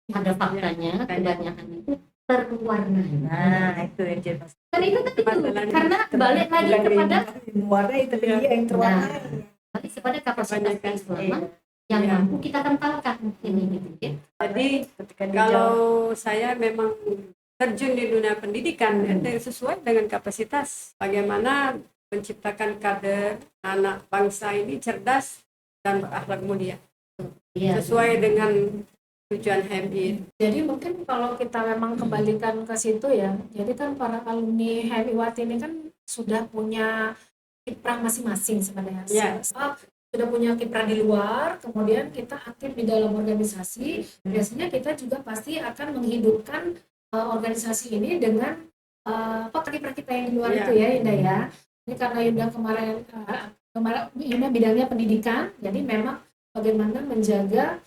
pada faktanya kebanyakan itu terwarnai.
Nah, itu yang jadi masalah.
Dan itu kan itu karena balik lagi kepada
warnai tapi dia yang terwarnai.
balik kepada kapasitas
Kebanyakan,
keislaman yang
Iya.
mampu kita kentalkan ini gitu ya.
Jadi
Ketika dia
kalau saya memang terjun di dunia pendidikan sesuai dengan kapasitas bagaimana menciptakan kader anak bangsa ini cerdas dan berakhlak mulia
Iya.
sesuai dengan tujuan HMI.
Jadi mungkin kalau kita memang kembalikan ke situ ya, jadi kan para alumni HMIwati ini kan sudah punya kiprah masing-masing sebenarnya.
Ya.
Sebab sudah punya kiprah di luar, kemudian kita aktif di dalam organisasi, biasanya kita juga pasti akan menghidupkan organisasi ini dengan kiprah kita yang di luar itu ya, Yunda ya. Ini karena Yunda kemarin Yunda bidangnya pendidikan, jadi memang bagaimana menjaga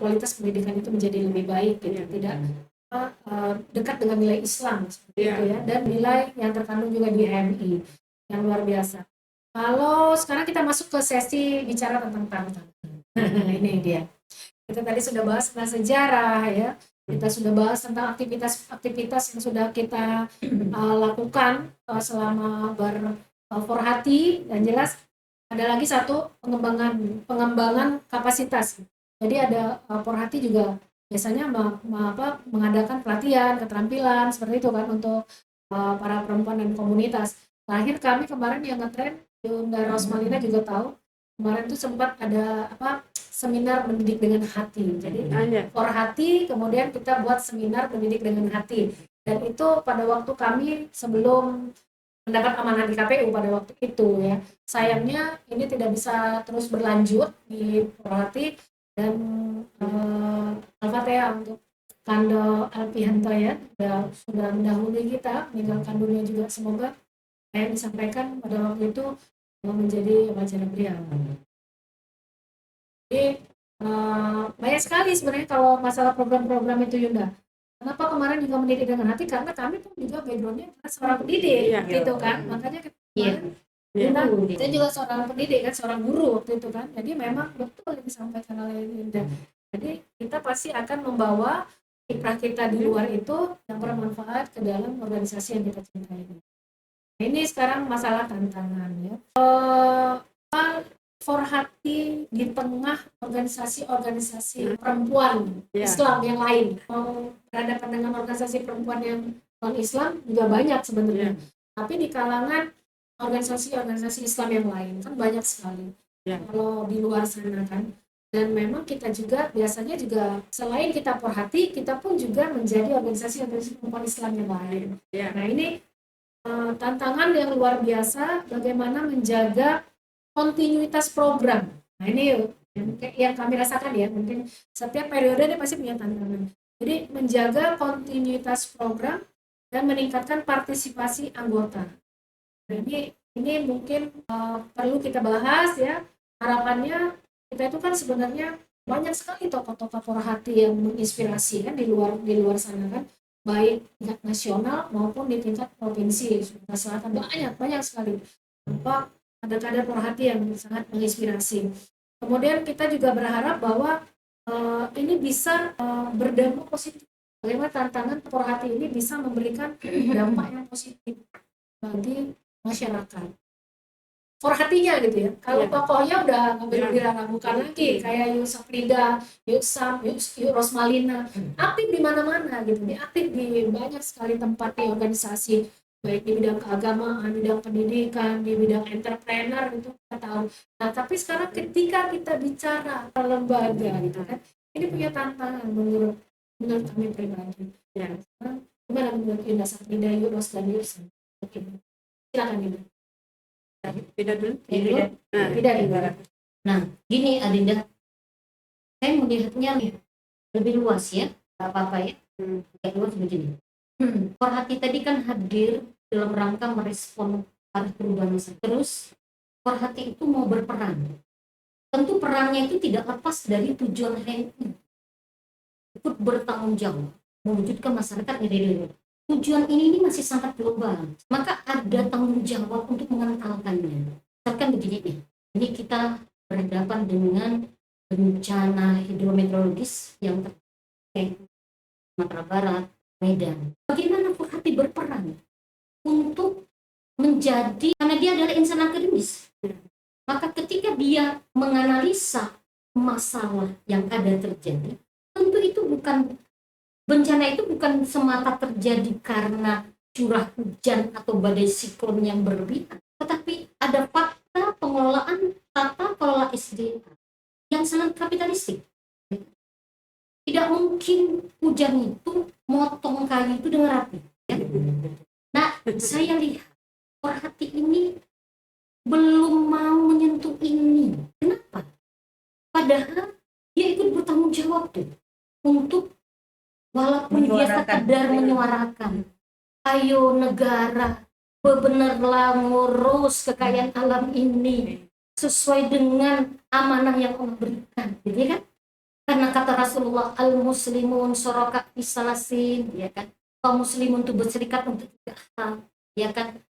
kualitas pendidikan itu menjadi lebih baik, gitu. Tidak dekat dengan nilai Islam seperti itu ya, dan nilai yang terkandung juga di HMI yang luar biasa. Kalau sekarang kita masuk ke sesi bicara tentang tantangan. Ini dia. Kita tadi sudah bahas tentang sejarah ya. Kita sudah bahas tentang aktivitas-aktivitas yang sudah kita lakukan selama berforhati, dan jelas ada lagi satu pengembangan kapasitas. Jadi ada Forhati juga biasanya mengadakan pelatihan, keterampilan seperti itu kan untuk para perempuan dan komunitas. Terakhir kami kemarin yang ngetren, Yunda Rosmalina juga tahu, kemarin itu sempat ada seminar mendidik dengan hati. Jadi Forhati, kemudian kita buat seminar mendidik dengan hati. Dan itu pada waktu kami sebelum mendapat amanah di KPU pada waktu itu ya. Sayangnya ini tidak bisa terus berlanjut di Forhati, dan Al-Fatihah untuk Kando Alpihanto ya, sudah mendahului kita, meninggalkan dunia juga. Semoga yang disampaikan pada waktu itu menjadi wajah beliau. Jadi banyak sekali sebenarnya kalau masalah program-program itu, Yunda. Kenapa kemarin juga mendidik dengan hati? Karena kami pun juga backgroundnya seorang pendidik, gitu kan. Makanya kemarin kita juga seorang pendidik kan, seorang guru waktu itu kan. Jadi memang betul yang disampaikan oleh Yunda. Jadi kita pasti akan membawa kiprah kita di luar itu yang bermanfaat ke dalam organisasi yang kita cintai. Ini sekarang masalah tantangan ya. Forhati di tengah organisasi-organisasi perempuan Islam yang lain. Mau berhadapan dengan organisasi perempuan yang non-Islam juga banyak sebenarnya. Tapi di kalangan organisasi-organisasi Islam yang lain kan banyak sekali. Kalau di luar sana kan. Dan memang kita juga biasanya juga selain kita Forhati, kita pun juga menjadi organisasi-organisasi perempuan Islam yang lain. Nah ini tantangan yang luar biasa, bagaimana menjaga kontinuitas program. Nah ini yang kami rasakan ya, mungkin setiap periode dia pasti punya tantangan. Jadi menjaga kontinuitas program dan meningkatkan partisipasi anggota. Nah, ini mungkin perlu kita bahas ya. Harapannya kita itu kan sebenarnya banyak sekali tokoh-tokoh Forhati yang menginspirasi kan di luar sana kan, baik tingkat nasional maupun di tingkat provinsi Sumatera Selatan, banyak sekali. Ada kader Forhati yang sangat menginspirasi. Kemudian kita juga berharap bahwa ini bisa berdampak positif. Bagaimana tantangan Forhati ini bisa memberikan dampak yang positif bagi masyarakat. Forhatinya gitu ya. Kalau tokohnya udah nggak diragukan lagi, kayak Yusuf Lida, Yusam, Rosmalina, aktif di mana-mana gitu. Dia aktif di banyak sekali tempat di organisasi, baik di bidang keagamaan, bidang pendidikan, di bidang entrepreneur itu kita tahu. Nah, tapi sekarang ketika kita bicara lembaga gitu kan, ini punya tantangan menurut kami pribadi. Ya, sekarang gimana menurut Yunda Safrida, Yunus dan Yusam? Silakan Yunda.
Tidak dulu.
Nah, gini Adinda, saya melihatnya lebih luas ya, apa-apa ya, lebih luas begini. Forhati tadi kan hadir dalam rangka merespon arah perubahan masa. Terus Forhati itu mau berperan. Tentu perannya itu tidak lepas dari tujuan HMI. Ikut bertanggung jawab, mewujudkan masyarakat ideal. Tujuan ini masih sangat global. Maka ada tanggung jawab untuk mengentalkannya. Misalkan begini nih, ini kita berhadapan dengan bencana hidrometeorologis yang terjadi di Sumatera Barat, Medan. Bagaimana Forhati berperan untuk menjadi, karena dia adalah insan akademis, maka ketika dia menganalisa masalah yang ada terjadi, tentu itu bukan, bencana itu bukan semata terjadi karena curah hujan atau badai siklon yang berlebihan, tetapi ada fakta pengelolaan tata kelola SDM yang sangat kapitalistik. Tidak mungkin hujan itu motong kayu itu dengan rapi. Ya? Nah, saya lihat Forhati ini belum mau menyentuh ini. Kenapa? Padahal dia ikut bertanggung jawab tuh untuk walaupun dia
Menyuarakan.
sekedar menyuarakan. Ayo negara, bebenarlah ngurus kekayaan alam ini sesuai dengan amanah yang Allah berikan, gitu ya kan? Karena kata Rasulullah, al-muslimun syuraka fi salasin, ya kan? Kaum muslimun itu berserikat untuk 3 hal, ya kan?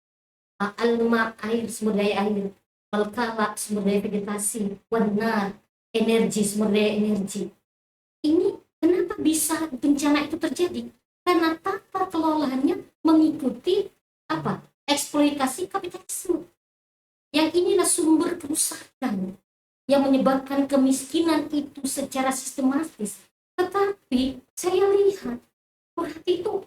Al-ma, air, sumber daya air, al-kala, sumber daya vegetasi, wanar, energi, sumber daya energi. Ini kenapa bisa bencana itu terjadi? Karena tata kelolanya mengikuti apa? Eksploitasi kapitalisme. Yang inilah sumber kerusakan yang menyebabkan kemiskinan itu secara sistematis. Tetapi saya lihat Purhati itu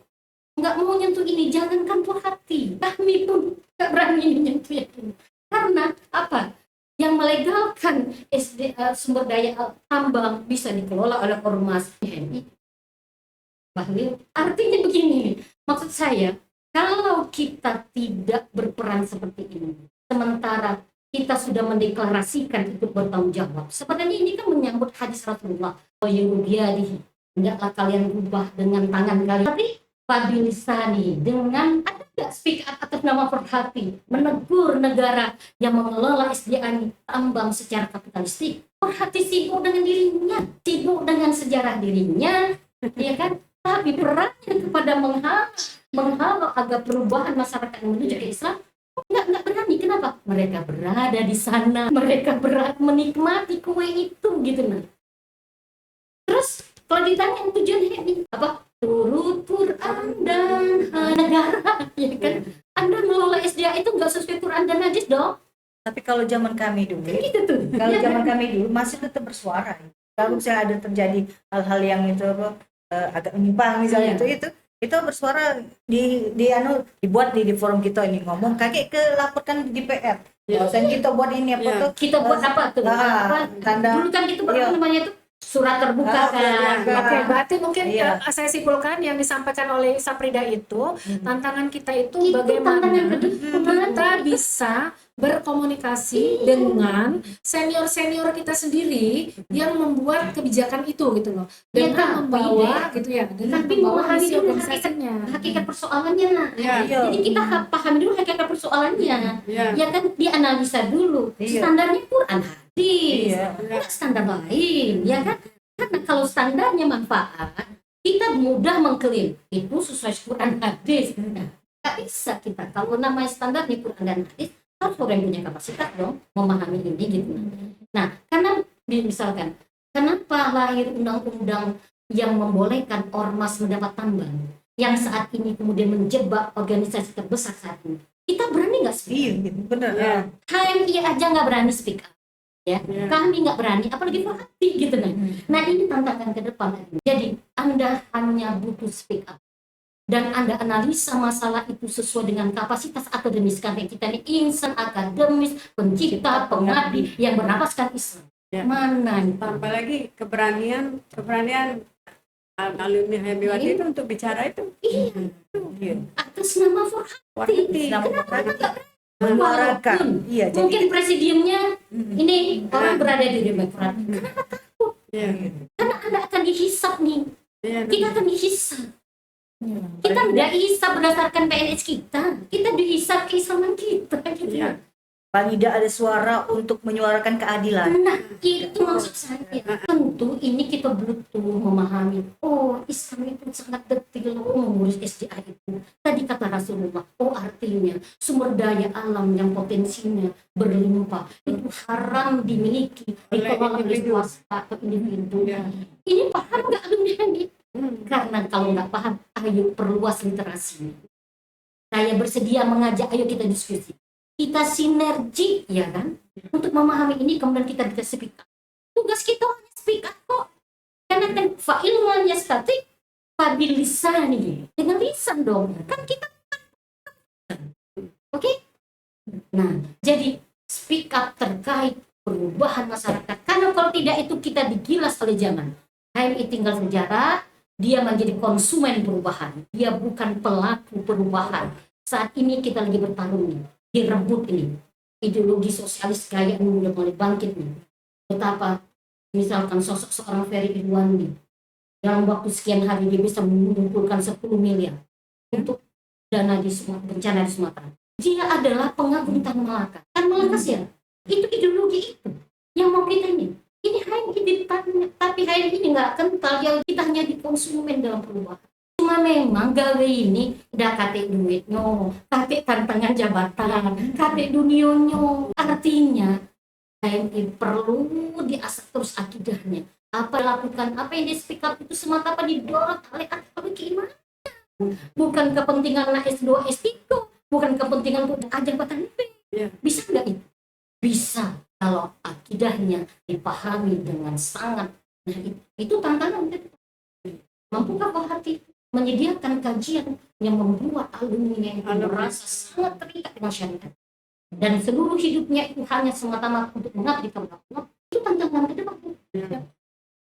nggak mau nyentuh ini, jangankan Purhati, kami pun nggak berani menyentuh ini. Karena apa? Yang melegalkan sumber daya tambang bisa dikelola oleh ormas TNI. Bahlil, artinya begini nih, maksud saya, kalau kita tidak berperan seperti ini, sementara kita sudah mendeklarasikan ikut bertanggung jawab, sebenarnya ini kan menyambut hadis Rasulullah, hendaklah kalian ubah dengan tangan kalian, tapi fabilisani, dengan ada nggak speak up atas nama Purhati, menegur negara yang mengelola SDA tambang secara kapitalistik. Purhati sibuk dengan dirinya, sibuk dengan sejarah dirinya, ya kan? Tapi perannya kepada menghalau agar perubahan masyarakat menuju ke Islam nggak berani. Kenapa? Mereka berada di sana, mereka menikmati kue itu, gitu nah. Terus kalau ditanya tujuan HMI apa? Turut Quran dan negara, ya kan? Anda ngelola SDA itu nggak sesuai Quran dan hadis dong.
Tapi kalau zaman kami dulu,
Gitu tuh.
kalau zaman kami dulu masih tetap bersuara. Kalau misalnya ada terjadi hal-hal yang itu agak menyimpang misalnya, itu bersuara dibuat di forum kita ini, ngomong kakek ke laporkan di DPR. Dan kita buat ini apa tuh?
Kita buat apa tuh?
Tanda.
Dulu kan itu apa namanya tuh? Surat terbuka kan.
Oke, berarti mungkin
Iya.
saya simpulkan yang disampaikan oleh Saprida itu, tantangan kita itu
Itu
bagaimana
tantangan kedua.
kita bisa berkomunikasi dengan senior-senior kita sendiri yang membuat kebijakan itu gitu loh,
Iya,
dengan
tapi
membawa gitu ya, dengan
tapi
membawa
memahami
misi
dulu
organisasinya.
hakikat persoalannya nah.
Iya.
Jadi kita pahami dulu hakikat persoalannya.
Iya.
Ya kan dianalisa dulu.
Iya.
Standarnya Quran hadis.
Iya.
Nggak standar lain, ya kan? Karena kalau standarnya manfaat, kita mudah mengklaim itu sesuai Quran hadis. Nah, nggak bisa kita kalau namanya standarnya Quran dan hadis, harus orang yang punya kapasitas dong memahami ini gitu. Nah, karena misalkan kenapa lahir undang-undang yang membolehkan ormas mendapat tambang yang saat ini kemudian menjebak organisasi terbesar saat ini, kita berani nggak speak?
Iya, gitu, benar.
Iya.
HMI aja nggak berani speak up, ya.
Iya.
Kami nggak berani, apalagi Purhati gitu nah. Nah ini tantangan ke depan. Jadi Anda hanya butuh speak up dan Anda analisa masalah itu sesuai dengan kapasitas akademis, karena kita ini insan akademis, pencipta, pengabdi yang bernafaskan Islam.
Ya.
Mana itu?
Tambah lagi keberanian alumni HMIWati itu untuk bicara itu.
Iya.
Atas nama Purhati.
Nama
Kenapa
Purhati.
nggak
Menyuarakan.
Walaupun
Iya, jadi
mungkin presidiumnya ini orang berada di Demokrat.
Iya.
Karena Anda akan dihisap nih.
Iya.
Kita akan dihisap. Kita tidak dihisap berdasarkan PNS kita. Kita dihisap keislaman kita. Gitu.
Iya.
paling tidak ada suara untuk menyuarakan keadilan.
Nah, itu maksud saya. Tentu ini kita butuh memahami, oh Islam itu sangat detail mengurus SDA itu. Tadi kata Rasulullah, oh artinya sumber daya alam yang potensinya berlimpah itu haram dimiliki dikelola oleh swasta atau individu. Ini paham nggak dunia ini? Karena kalau nggak paham, ayo perluas literasi. Saya bersedia mengajak, ayo kita diskusi. Kita sinergi, ya kan? Untuk memahami ini, kemudian kita bisa speak up. Tugas kita hanya speak up kok. Karena kan fa'ilman yastatik fabilisani. Dengan lisan dong. Kan kita oke? Nah, jadi speak up terkait perubahan masyarakat. Karena kalau tidak itu kita digilas oleh zaman. HMI tinggal sejarah, dia menjadi konsumen perubahan. Dia bukan pelaku perubahan. Saat ini kita lagi bertarung nih. Direbut ini, ideologi sosialis gaya yang udah mulai bangkit nih. Betapa misalkan sosok seorang Ferry Irwandi dalam waktu sekian hari dia bisa mengumpulkan 10 miliar untuk dana bencana di Sumatera. Dia adalah pengagum Tan Malaka. Tan Malaka siapa? Itu ideologi itu yang mau kita ini. Ini HMI di depannya, tapi HMI ini nggak kental, yang kita hanya di konsumen dalam perubahan. Cuma memang gawe ini udah kate duitnya, kate tantangan jabatan, kate dunionyo. Artinya HMI perlu diasah terus akidahnya. Apa lakukan, apa yang di speak up itu semata apa didorong oleh apa keimanan. Bukan kepentingan S2, S3, bukan kepentingan untuk jabatan B. Bisa nggak itu? Bisa kalau akidahnya dipahami dengan sangat. Nah, itu tantangan. Mampukah hati menyediakan kajian yang membuat alumni yang merasa sangat terikat dengan syariat dan seluruh hidupnya itu hanya semata-mata untuk mengabdi kepada Allah? Itu tantangan ke depan.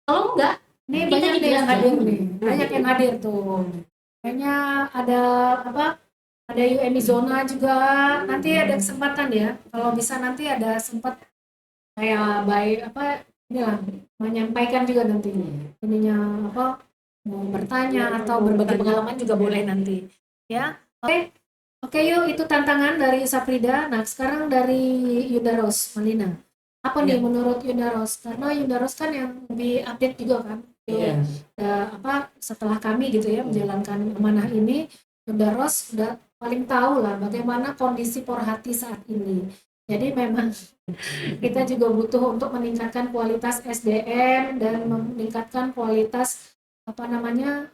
Kalau enggak,
Nih
kita
banyak yang hadir nih, banyak yang hadir tuh.
Hmm.
Kayaknya ada apa? Ada UMI Zona juga. Nanti ada kesempatan ya. Kalau bisa nanti ada sempat kayak baik apa inilah menyampaikan juga nanti ininya apa mau bertanya atau berbagi pengalaman juga boleh nanti ya. Oke yuk, itu tantangan dari Safrida. Nah sekarang dari Yunda Ros Malina, apa nih menurut Yunda Ros, karena Yunda Ros kan yang lebih update juga kan. Apa setelah kami gitu ya menjalankan amanah ini, Yunda Ros udah paling tahu lah bagaimana kondisi Porhati saat ini. Jadi memang kita juga butuh untuk meningkatkan kualitas SDM dan meningkatkan kualitas apa namanya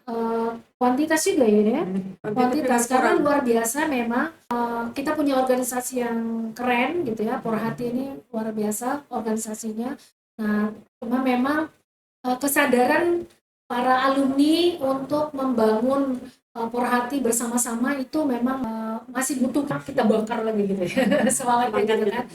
kuantitas juga ya, kuantitas karena luar biasa memang kita punya organisasi yang keren gitu ya. Porhati ini luar biasa organisasinya. Nah cuma memang kesadaran para alumni untuk membangun Porhati bersama-sama itu memang masih butuh kita bakar lagi gitu ya semangatnya gitu kan.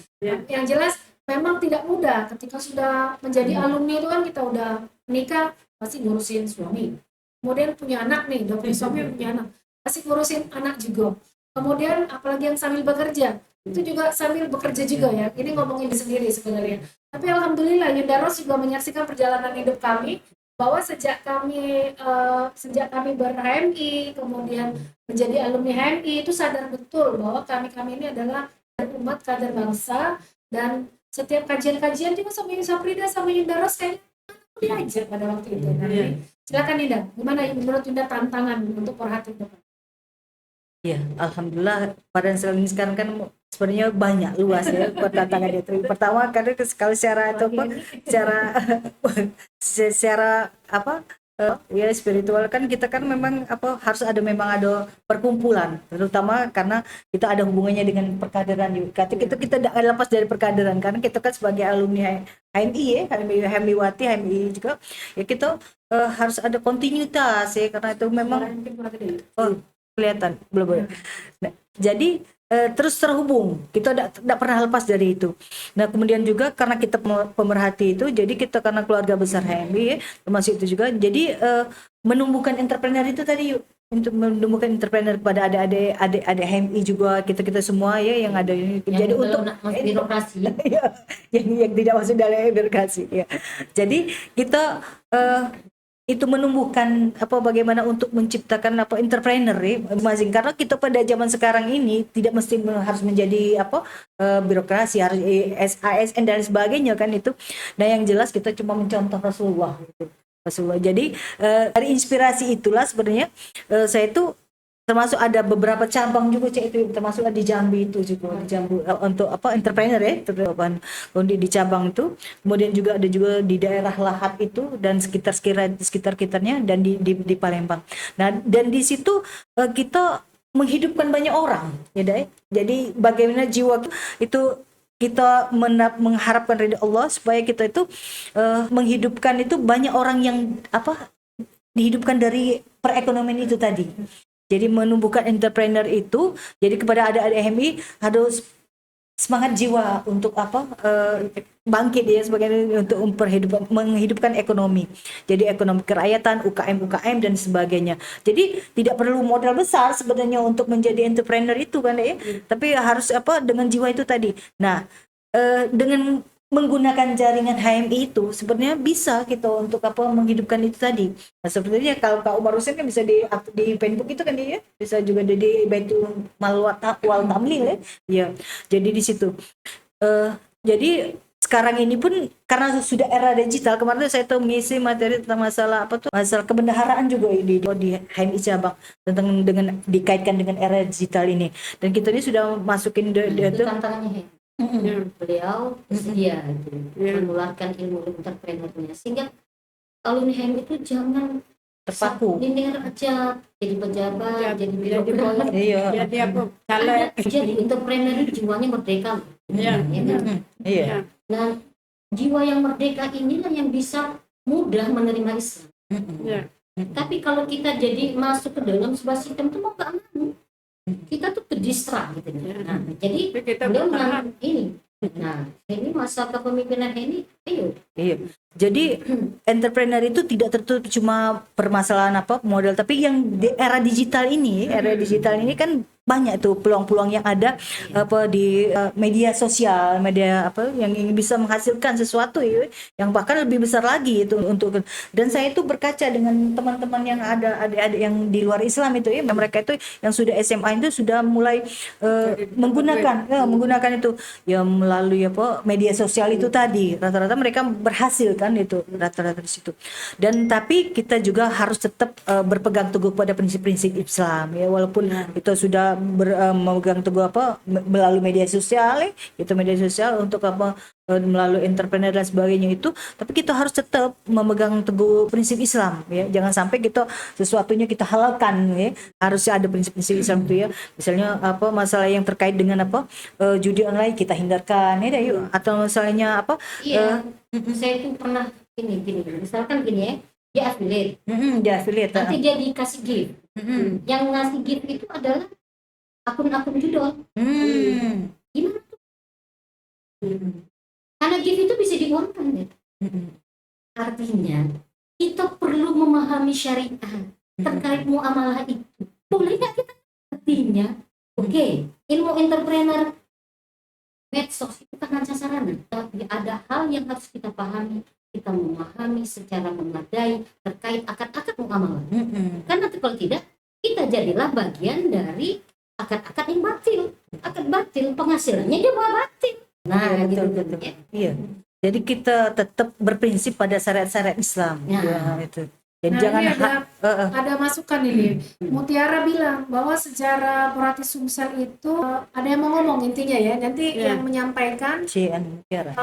Yang jelas memang tidak mudah ketika sudah menjadi alumni itu kan kita udah menikah pasti ngurusin suami, kemudian punya anak nih, udah punya suami punya anak pasti ngurusin anak juga, kemudian apalagi yang sambil bekerja itu juga sambil bekerja juga ya. Ini ngomongin sendiri sebenarnya, tapi alhamdulillah Yunda Ros juga menyaksikan perjalanan hidup kami bahwa sejak kami ber-HMI kemudian menjadi alumni HMI itu sadar betul bahwa kami ini adalah umat kader bangsa, dan setiap kajian-kajian juga sama Safrida sama Yunda Ros kayaknya diajar pada waktu itu. Nah, silakan Yunda, gimana menurut Yunda tantangan untuk Porhati depan?
Ya, alhamdulillah pada sekarang kan sebenarnya banyak luas ya tantangan itu. Pertama karena kalau secara ya spiritual kan kita kan memang harus memang ada perkumpulan, terutama karena kita ada hubungannya dengan perkaderan juga. Kita tidak lepas dari perkaderan karena kita kan sebagai alumni HMI ya, HMI Wati, HMI juga ya, kita harus ada kontinuitas ya, karena itu memang kelihatan belum. Nah, jadi terus terhubung, kita tidak pernah lepas dari itu. Nah kemudian juga karena kita pemerhati itu, jadi kita karena keluarga besar HMI termasuk itu juga, jadi menumbuhkan entrepreneur itu tadi, untuk menumbuhkan entrepreneur kepada adik-adik HMI juga, kita semua ya yang ada ini.
Yang
jadi untuk
birokrasi
yang tidak masuk dalam birokrasi ya. Jadi kita itu menumbuhkan bagaimana untuk menciptakan entrepreneur ya masing, karena kita pada zaman sekarang ini tidak mesti harus menjadi birokrasi, harus ASN dan sebagainya kan itu. Nah yang jelas kita cuma mencontoh Rasulullah gitu. Jadi dari inspirasi itulah sebenarnya saya itu termasuk ada beberapa cabang juga itu, termasuk di Jambi itu juga, di Jambi untuk entrepreneur ya, di cabang itu. Kemudian juga ada juga di daerah Lahat itu dan sekitarnya, dan di Palembang. Nah dan di situ kita menghidupkan banyak orang ya deh. Jadi bagaimana jiwa itu kita mengharapkan ridha Allah supaya kita itu menghidupkan itu banyak orang yang dihidupkan dari perekonomian itu tadi. Jadi menumbuhkan entrepreneur itu, jadi kepada adik-adik HMI harus semangat jiwa untuk bangkit ya sebagai untuk menghidupkan ekonomi. Jadi ekonomi kerakyatan, UKM dan sebagainya. Jadi tidak perlu modal besar sebenarnya untuk menjadi entrepreneur itu kan ya. Tapi harus dengan jiwa itu tadi. Nah, dengan menggunakan jaringan HMI itu sebenarnya bisa kita untuk menghidupkan itu tadi. Nah, sebenarnya kalau Kak Umar Hussein kan bisa di Facebook itu kan ya, bisa juga di Baitul Mal wal Tamlil ya. Ya. Jadi di situ. Jadi sekarang ini pun karena sudah era digital, kemarin saya tuh ngisi materi tentang masalah masalah kebendaharaan juga di HMI cabang tentang dengan dikaitkan dengan era digital ini. Dan kita ini sudah masukin
itu tantangannya. Beliau bersedia menularkan ilmu entrepreneurnya, sehingga alumni HM itu jangan
terpaku
linear aja jadi pejabat, jadi birokrat,
jadi caleg.
jadi entrepreneur itu jiwanya merdeka.
Iya.
Iya. Nah, jiwa yang merdeka inilah yang bisa mudah menerima Islam.
Iya.
Tapi kalau kita jadi masuk ke dalam sebuah sistem itu mau nggak mau, kita tuh kedistrak gitu. Nah, jadi
Kita
beliau
bertahan.
ini. Nah, ini masa kepemimpinan ini, ayo.
Iya. Jadi entrepreneur itu tidak tertutup cuma permasalahan modal, tapi yang di era digital ini kan banyak tuh peluang-peluang yang ada di media sosial, media yang ingin bisa menghasilkan sesuatu ya, yang bahkan lebih besar lagi itu untuk. Dan saya itu berkaca dengan teman-teman yang ada adik-adik yang di luar Islam itu ya, mereka itu yang sudah SMA itu sudah mulai menggunakan itu ya melalui media sosial itu tadi, rata-rata mereka berhasil kan itu rata-rata di situ. Dan tapi kita juga harus tetap berpegang teguh pada prinsip-prinsip Islam ya, walaupun itu sudah memegang teguh melalui media sosial media sosial untuk melalui entrepreneur dan sebagainya itu, tapi kita harus tetap memegang teguh prinsip Islam ya, jangan sampai kita sesuatunya kita halalkan ya, harusnya ada prinsip-prinsip Islam itu ya, misalnya masalah yang terkait dengan judi online kita hindarkan ya yuk, atau misalnya
saya itu pernah gini, misalkan gini ya, dia affiliate, nanti dia dikasih gift, yang ngasih gift itu adalah akun-akun judul. Gimana tuh? Karena gift itu bisa diuangkan ya. Artinya kita perlu memahami syariat terkait muamalah itu. Boleh nggak kita? Artinya, oke, ilmu entrepreneur medsos itu kan sarana, tapi ada hal yang harus kita pahami, kita memahami secara memadai terkait akad-akad muamalah. Karena kalau tidak, kita jadilah bagian dari akad-akad yang batil. Akad batil, penghasilannya dia malah batil. Nah,
betul.
Ya.
Iya. Jadi kita tetap berprinsip pada syariat-syariat Islam. Ya, itu. Dan jangan
ini ada masukan ini. Mutiara bilang bahwa sejarah Porati Sumsel itu ada yang mau ngomong intinya ya. Nanti yang menyampaikan
Mutiara.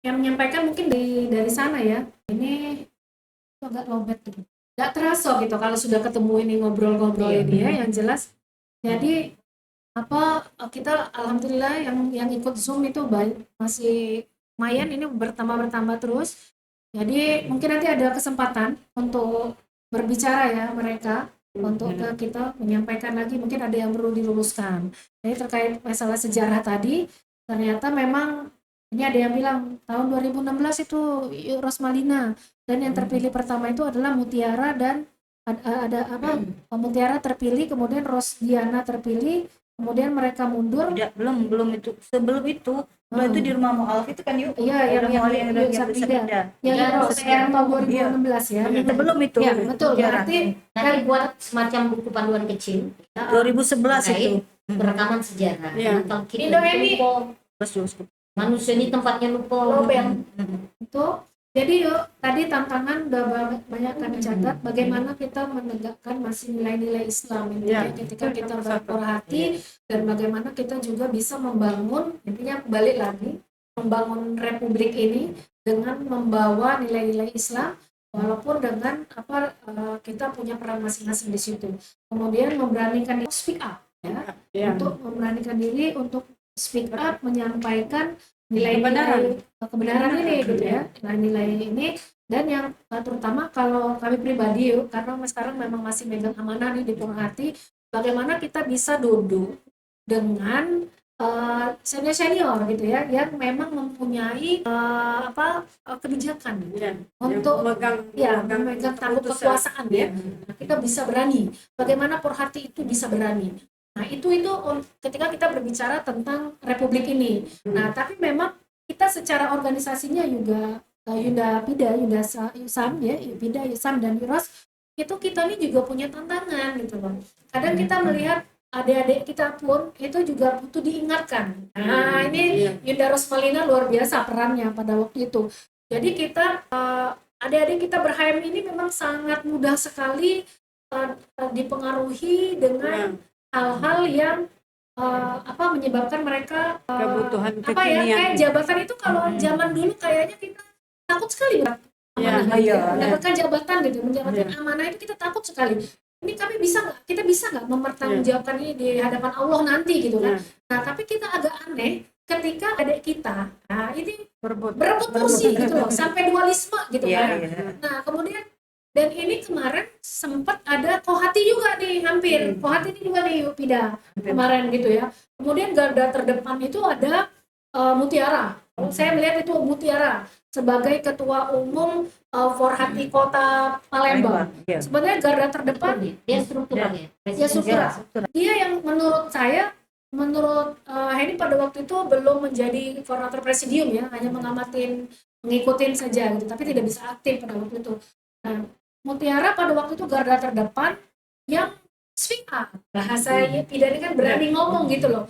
Yang menyampaikan mungkin dari sana ya. Ini agak lobet gitu. Gak terasa gitu kalau sudah ketemu ini ngobrol-ngobrol ini ya, yang jelas. Jadi kita alhamdulillah yang ikut Zoom itu masih lumayan, ini bertambah terus. Jadi mungkin nanti ada kesempatan untuk berbicara ya mereka, untuk kita menyampaikan lagi, mungkin ada yang perlu diluruskan. Jadi terkait masalah sejarah tadi, ternyata memang ini ada yang bilang tahun 2016 itu Rosmalina, dan yang terpilih pertama itu adalah Mutiara, dan ada Mutiara terpilih, kemudian Rosdiana terpilih, kemudian mereka mundur.
Tidak, belum itu. Sebelum itu itu di rumah mu'alaf itu kan yuk.
Iya, yang bisa pindah. Yang tahun 2016 ya.
Sebelum itu.
Iya, betul. Berarti
nanti buat semacam buku panduan kecil
2011 itu.
rekaman sejarah. Kalau kita
Indonesia
lupa, manusia ini tempatnya lupa.
Itu jadi tadi tantangan udah banyak kami catat, bagaimana kita menegakkan masih nilai-nilai Islam ketika kita berhati, dan bagaimana kita juga bisa membangun, intinya balik lagi membangun republik ini dengan membawa nilai-nilai Islam, walaupun dengan kita punya peran masing-masing di situ. Kemudian memberanikan diri speak up untuk memberanikan diri untuk speak up, menyampaikan nilai-nilai kebenaran ini gitu ya, nilai-nilai ini. Dan yang terutama kalau kami pribadi karena sekarang memang masih megang amanah nih di Purhati, bagaimana kita bisa duduk dengan senior gitu ya, yang memang mempunyai kebijakan
Ya,
untuk
memegang
memegang tampuk
keputusan.
kekuasaan ya. Nah, kita bisa berani. Bagaimana Porhati itu bisa berani? Nah, itu ketika kita berbicara tentang republik ini. Nah, tapi memang kita secara organisasinya juga Yunda Pida, Yusam ya, Pida, Yusam dan Yuros, itu kita ini juga punya tantangan gitu loh. Kadang kita melihat adik-adik kita pun itu juga butuh diingatkan. Nah, ini Yunda Rosmalina luar biasa perannya pada waktu itu. Jadi kita adik-adik kita berHM ini memang sangat mudah sekali dipengaruhi dengan hal-hal yang menyebabkan mereka
kebutuhan
kayak
kekinian.
jabatan itu kalau zaman dulu kayaknya kita takut sekali amanah mendapatkan jabatan gitu, mendapatkan amanah itu kita takut sekali. Ini kita bisa nggak mempertanggungjawabkan ini di hadapan Allah nanti gitu kan. Nah, tapi kita agak aneh ketika adik kita ini berebut kursi gitu loh, sampai dualisme gitu kan. Nah, kemudian dan ini kemarin sempat ada Kohati juga nih, hampir Kohati ini juga nih Pida kemarin gitu ya. Kemudian garda terdepan itu ada Mutiara. Saya melihat itu Mutiara sebagai ketua umum Forhati Kota Palembang. Sebenarnya garda terdepan
dia struktural ya.
Ya struktural. Dia yang menurut Henny pada waktu itu belum menjadi koordinator presidium ya, hanya ngikutin saja gitu, tapi tidak bisa aktif pada waktu itu. Nah, Mutiara pada waktu itu garda terdepan yang speak up, bahasanya Pida ini kan berani ngomong gitu loh.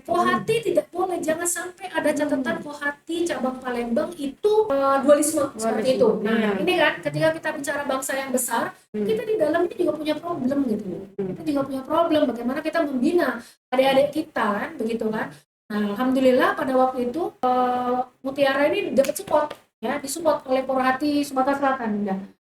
Kohati tidak boleh, jangan sampai ada catatan Kohati cabang Palembang itu dualisme seperti itu. Nah, ini kan ketika kita bicara bangsa yang besar, kita di dalam ini juga punya problem gitu. Kita juga punya problem bagaimana kita membina adik-adik kita kan, begitu kan. Nah, alhamdulillah pada waktu itu Mutiara ini dapat support ya, disupport oleh Porhati Sumatera Selatan ya.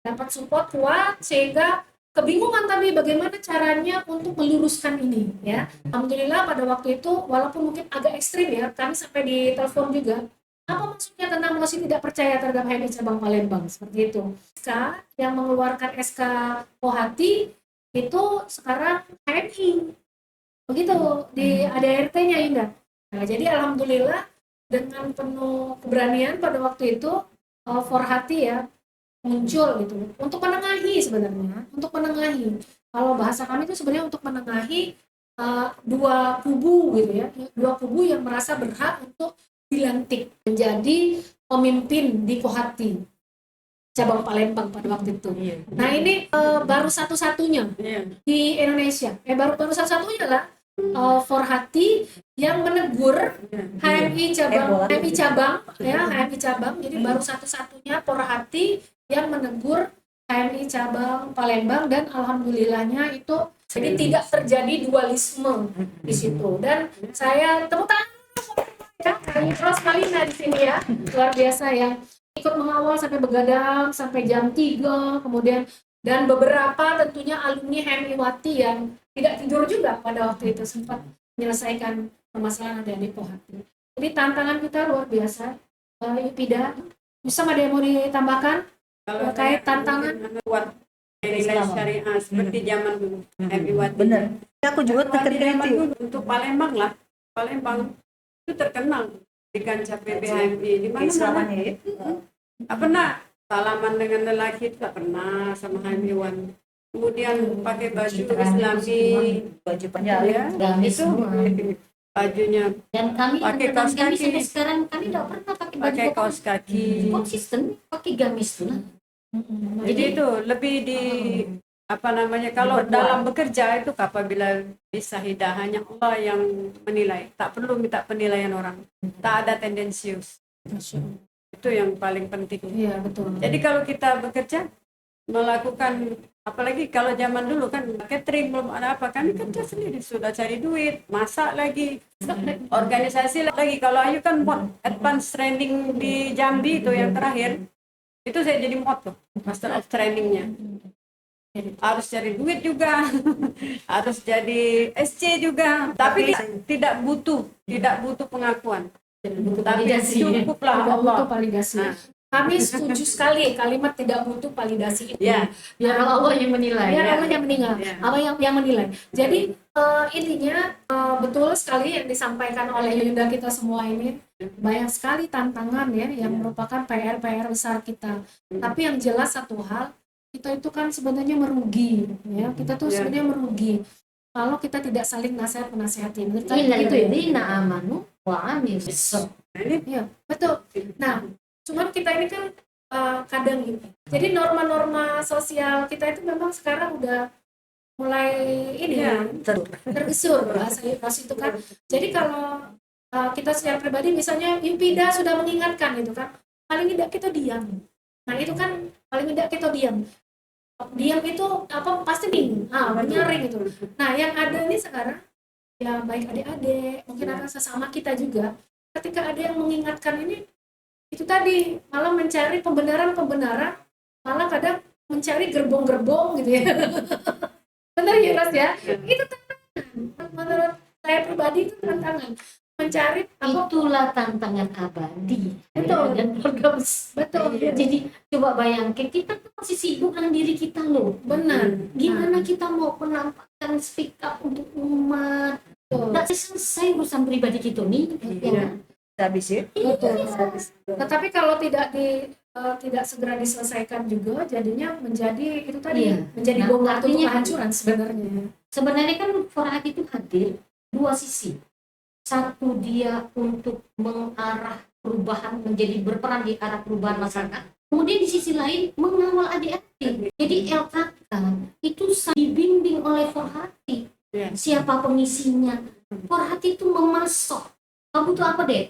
Dapat support kuat sehingga kebingungan tapi bagaimana caranya untuk meluruskan ini ya. Alhamdulillah pada waktu itu walaupun mungkin agak ekstrim ya, kami sampai ditelepon juga. Apa maksudnya tentang masih tidak percaya terhadap HMI cabang Palembang seperti itu. SK yang mengeluarkan SK Kohati itu sekarang HMI. Begitu di ADRT-nya Indah. Nah, jadi alhamdulillah dengan penuh keberanian pada waktu itu Forhati ya muncul gitu untuk menengahi sebenarnya, untuk menengahi. Kalau bahasa kami itu sebenarnya untuk menengahi dua kubu gitu ya, dua kubu yang merasa berhak untuk dilantik menjadi pemimpin di Kohati cabang Palembang pada waktu itu. Nah, ini baru satu-satunya di Indonesia. Baru satu-satunya lah Forhati yang menegur HMI cabang ya, HMI cabang. Jadi baru satu-satunya Forhati yang menegur HMI cabang Palembang, dan alhamdulillahnya itu jadi tidak terjadi dualisme di situ. Dan saya tepuk tangan ya, Rosmalina di sini ya, luar biasa yang ikut mengawal sampai begadang sampai jam 3, kemudian dan beberapa tentunya alumni HMI Wati yang tidak tidur juga pada waktu itu sempat menyelesaikan permasalahan adik-adik Kohati. Jadi tantangan kita luar biasa. Pida, bisa ada yang mau ditambahkan? Terkait tantangan
buat nilai syariah seperti zaman dulu HMI Wati.
Benar. Aku juga terkait
itu untuk Palembang lah. Palembang itu terkenal di kancah PBHMI di mana-mana. Tak pernah salaman dengan lelaki, tak pernah sama HMI Wati. Kemudian pakai baju Islami,
baju penjahit,
gamis itu bajunya.
Dan kami
pakai kaos kaki.
Sampai sekarang kami tidak pernah pakai
kaos kaki.
Konsisten pakai gamis tuh.
Jadi itu lebih di kalau dalam bekerja itu apabila bisa hidayahnya Allah yang menilai, tak perlu minta penilaian orang, tak ada tendensius. Itu yang paling penting.
Iya, betul.
Jadi kalau kita bekerja melakukan, apalagi kalau zaman dulu kan catering belum ada apa, kami kerja sendiri, sudah cari duit, masak lagi, organisasi lagi. Kalau Ayu kan buat advance training di Jambi itu yang terakhir, itu saya jadi mod tuh, master of trainingnya. Harus cari duit juga, harus jadi SC juga, tapi tidak butuh pengakuan, tapi cukuplah Allah.
Validasi. Kami setuju sekali kalimat tidak butuh validasi itu.
Ya.
Biar Allah yang menilai.
Biar
Ya.
Allah yang meninggal,
Ya.
Allah yang menilai. Jadi intinya betul sekali yang disampaikan oleh Yunda kita semua ini. Banyak sekali tantangan ya yang merupakan PR besar kita. Tapi yang jelas satu hal, kita itu kan sebenarnya merugi ya. Kita tuh
Ya.
sebenarnya merugi kalau kita tidak saling nasihat-menasihati. Menurut kalian
Innal
begitu ya?
ladzina amanu wa amilus
Nah, ini
Iya, betul. Nah, cuman kita ini kan kadang gitu. Jadi norma-norma sosial kita itu memang sekarang udah mulai ini
Iya.
tergesur bahasa itu kan. Jadi kalau kita secara pribadi misalnya Impida sudah mengingatkan gitu kan, paling tidak kita diam. Nah itu kan paling tidak kita diam. Diam itu apa pasti bingung, menyaring gitu. Nah yang ada ini sekarang ya baik adik-adik, mungkin akan sesama kita juga. Ketika ada yang mengingatkan ini, itu tadi malah mencari pembenaran, malah kadang mencari gerbong-gerbong gitu ya. Benar ya Ras ya? Itu tantangan. Menurut saya pribadi itu tantangan. Mencari apa?
Itulah tantangan abadi.
Betul.
Dan program.
Betul.
Jadi coba bayangkan kita tuh masih sibuk dengan diri kita loh.
Benar.
Gimana kita mau menampakkan speak up untuk umat?
Betul.
Nggak selesai urusan pribadi kita nih. Ya kan?
Habis ya.
Betul. Tetapi kalau tidak segera diselesaikan juga, jadinya menjadi itu tadi,
Iya.
menjadi
Nah,
bom waktu untuk
artinya-
kehancuran sebenarnya.
Sebenarnya kan Forhat itu hadir dua sisi. Satu dia untuk mengarah perubahan, menjadi berperan di arah perubahan masyarakat. Kemudian di sisi lain mengawal adik-adik. Jadi LKK itu dibimbing oleh Forhati.
Ya.
Siapa pengisinya? Forhati itu memasok. Kamu tuh apa deh?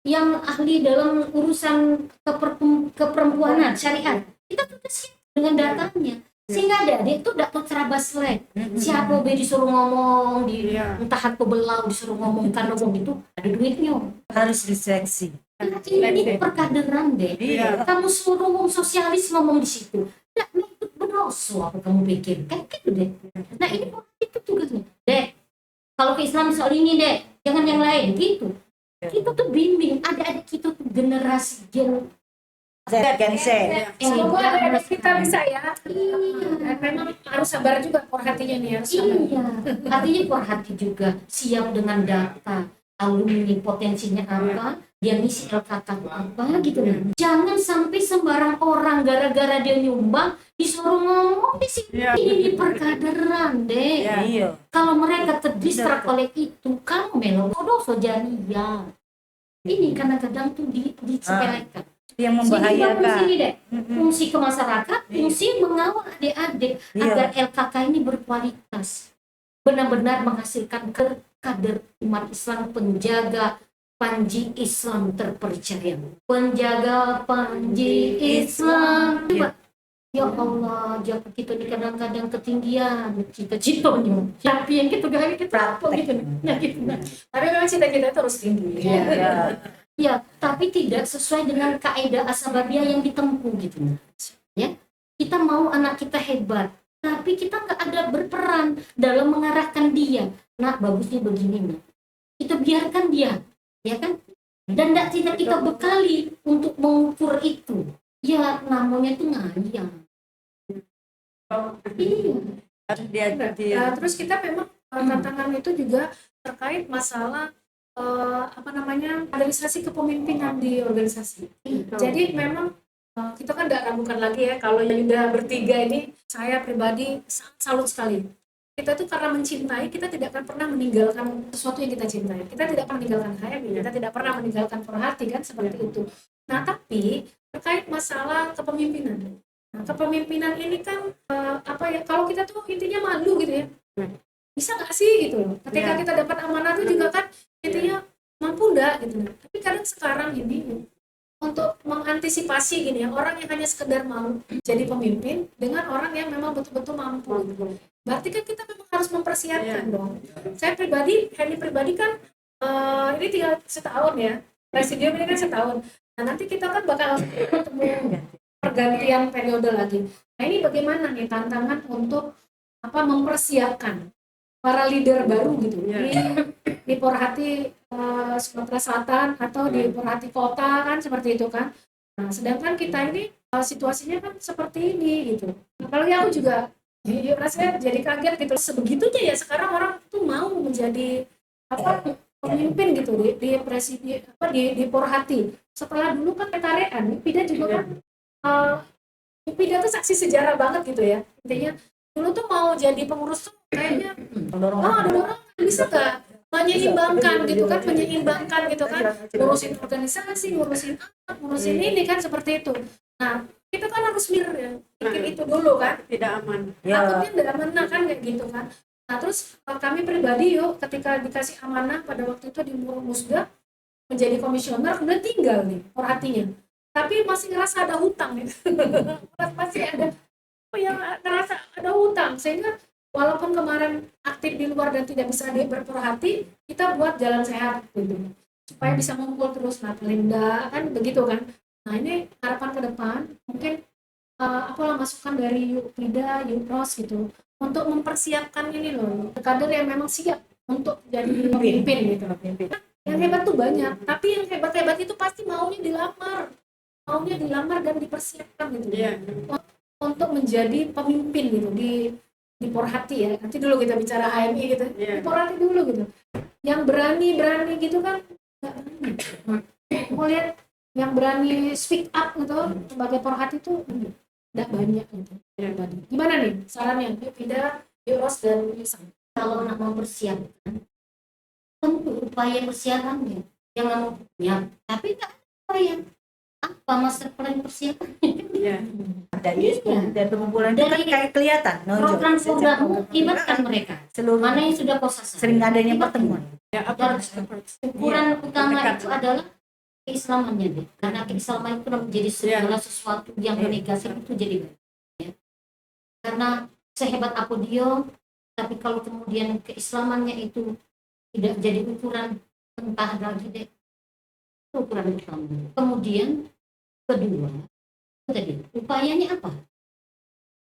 Yang ahli dalam urusan keperempuanan syariat. Kita tuh siap dengan datanya. Sehingga adik-adik itu dapat terabas selek. Siapa be disuruh ngomong di
Iya.
entah aku belau disuruh ngomong karena ngomong itu ada duitnya.
Harus diseleksi.
Ini perkaderan deh.
Iya.
Kamu suruh ngomong sosialis ngomong di situ. Nggak ikut berdosa apa kamu pikir? Kayak gitu deh. Nah ini itu tugasnya. Dek, kalau ke Islam soal ini dek, jangan yang lain gitu. Kita tuh bimbing adik-adik kita tuh generasi gen
Gen Z.
Semoga adik-adik kita bisa ya.
Iya.
Dan memang harus sabar juga hatinya nih, harus sabar.
Iya, artinya Forhati juga siap dengan data alumni potensinya apa, dia ngisi LKK apa gitu. Jangan sampai sembarang orang gara-gara dia nyumbang disuruh ngomong di sini.
Iya.
Ini perkaderan deh.
Iya.
Iya.
Kalau mereka terdistrak oleh itu, kamu melo dosa jariah. Ini kadang-kadang tuh disepelekan.
Yang
Jadi fungsi
membahayakan.
ini deh, fungsi ke masyarakat, fungsi mengawal adik-adik
Iya.
agar LKK ini berkualitas, benar-benar menghasilkan kader umat Islam, penjaga panji Islam terpercaya, penjaga panji Islam. Coba, ya Allah, jangan kita ini kadang-kadang ketinggian cita-citanya, tapi yang kita gak kita apa gitu, nah gitu. Nah.
Tapi memang cita-cita itu harus tinggi.
Iya.
Ya, tapi tidak sesuai dengan kaidah asbabiyah yang ditempuh gitu. Ya, kita mau anak kita hebat, tapi kita nggak ada berperan dalam mengarahkan dia. Nah, bagusnya begini nih. Kita biarkan dia, ya kan? Dan tidak kita bekali untuk mengukur itu. Ya, namanya itu ngayang. Iya.
Harus diajak dia.
Nah, terus kita memang tantangan itu juga terkait masalah kaderisasi kepemimpinan di organisasi. Jadi memang kita kan tidak ragukan lagi ya kalau Yunda bertiga ini, saya pribadi sangat salut sekali. Kita tuh karena mencintai, kita tidak akan pernah meninggalkan sesuatu yang kita cintai. Kita tidak pernah meninggalkan HMI, kita tidak pernah meninggalkan Forhati kan seperti itu. Nah tapi terkait masalah kepemimpinan. Nah, kepemimpinan ini kan kalau kita tuh intinya malu gitu ya. Bisa nggak sih gitu loh. Ketika kita dapat amanah itu juga kan intinya mampu enggak gitu. Tapi kadang sekarang ini untuk mengantisipasi gini ya, orang yang hanya sekedar mau jadi pemimpin dengan orang yang memang betul-betul mampu gitu. Berarti kan kita memang harus mempersiapkan dong. Saya pribadi, Henny pribadi kan ini tinggal setahun ya. Presidium ini kan setahun. Nah nanti kita kan bakal ketemu pergantian periode lagi. Nah ini bagaimana nih tantangan untuk mempersiapkan para leader baru gitu di Forhati Sumatera Selatan atau di Forhati Kota kan seperti itu kan. Nah, sedangkan kita ini situasinya kan seperti ini gitu. Apalagi aku juga rasanya jadi kaget gitu. Sebegitunya ya sekarang orang tuh mau menjadi apa pemimpin gitu di presidi apa di Porhati. Setelah dulu kan Petarean, Pida juga kan Pida tuh saksi sejarah banget gitu ya. Intinya dulu tuh mau jadi pengurus tuh kayaknya ada orang bisa nggak menyeimbangkan gitu kan, menyeimbangkan gitu kan, ngurusin organisasi, ngurusin apa, ngurusin ini kan seperti itu. Nah kita kan harus mikir itu dulu kan,
Tidak aman.
takutnya nggak amanah kan kayak gitu kan. Nah terus kami pribadi yuk ketika dikasih amanah pada waktu itu di Musda menjadi komisioner, kemudian tinggal nih perhatinya, tapi masih ngerasa ada hutang ya. Masih ada yang ngerasa ada hutang, sehingga walaupun kemarin aktif di luar dan tidak bisa berperhati, kita buat jalan sehat gitu supaya bisa ngumpul terus. Nah Linda kan begitu kan. Nah ini harapan ke depan mungkin apalah masukan dari Frida, Yupros gitu untuk mempersiapkan ini loh kader yang memang siap untuk jadi pemimpin gitu. Yang hebat tuh banyak, tapi yang hebat-hebat itu pasti maunya dilamar dan dipersiapkan gitu untuk menjadi pemimpin gitu di Porhati ya. Nanti dulu kita bicara HMI gitu, di Porhati dulu gitu. Yang berani gitu kan nggak berani. Mau lihat yang berani speak up gitu sebagai Porhati itu nggak banyak gitu. Gimana nih sarannya Frida, Yunus dan Yusan?
Kalau nak mempersiapkan, tentu upaya persiapannya jangan punya, tapi tak upaya apa master plan persiapan.
Dan pengumpulan itu kan kayak kelihatan
Program libatkan mereka
seluruh
mana yang sudah posasa.
sering adanya pertemuan.
Dan ukuran utama itu adalah keislamannya deh, karena keislaman itu menjadi segala sesuatu yang negatif itu jadi baik ya. Karena sehebat apa dia, tapi kalau kemudian keislamannya itu tidak jadi ukuran, entah lagi deh itu ukuran utama. Kemudian kedua tadi upayanya apa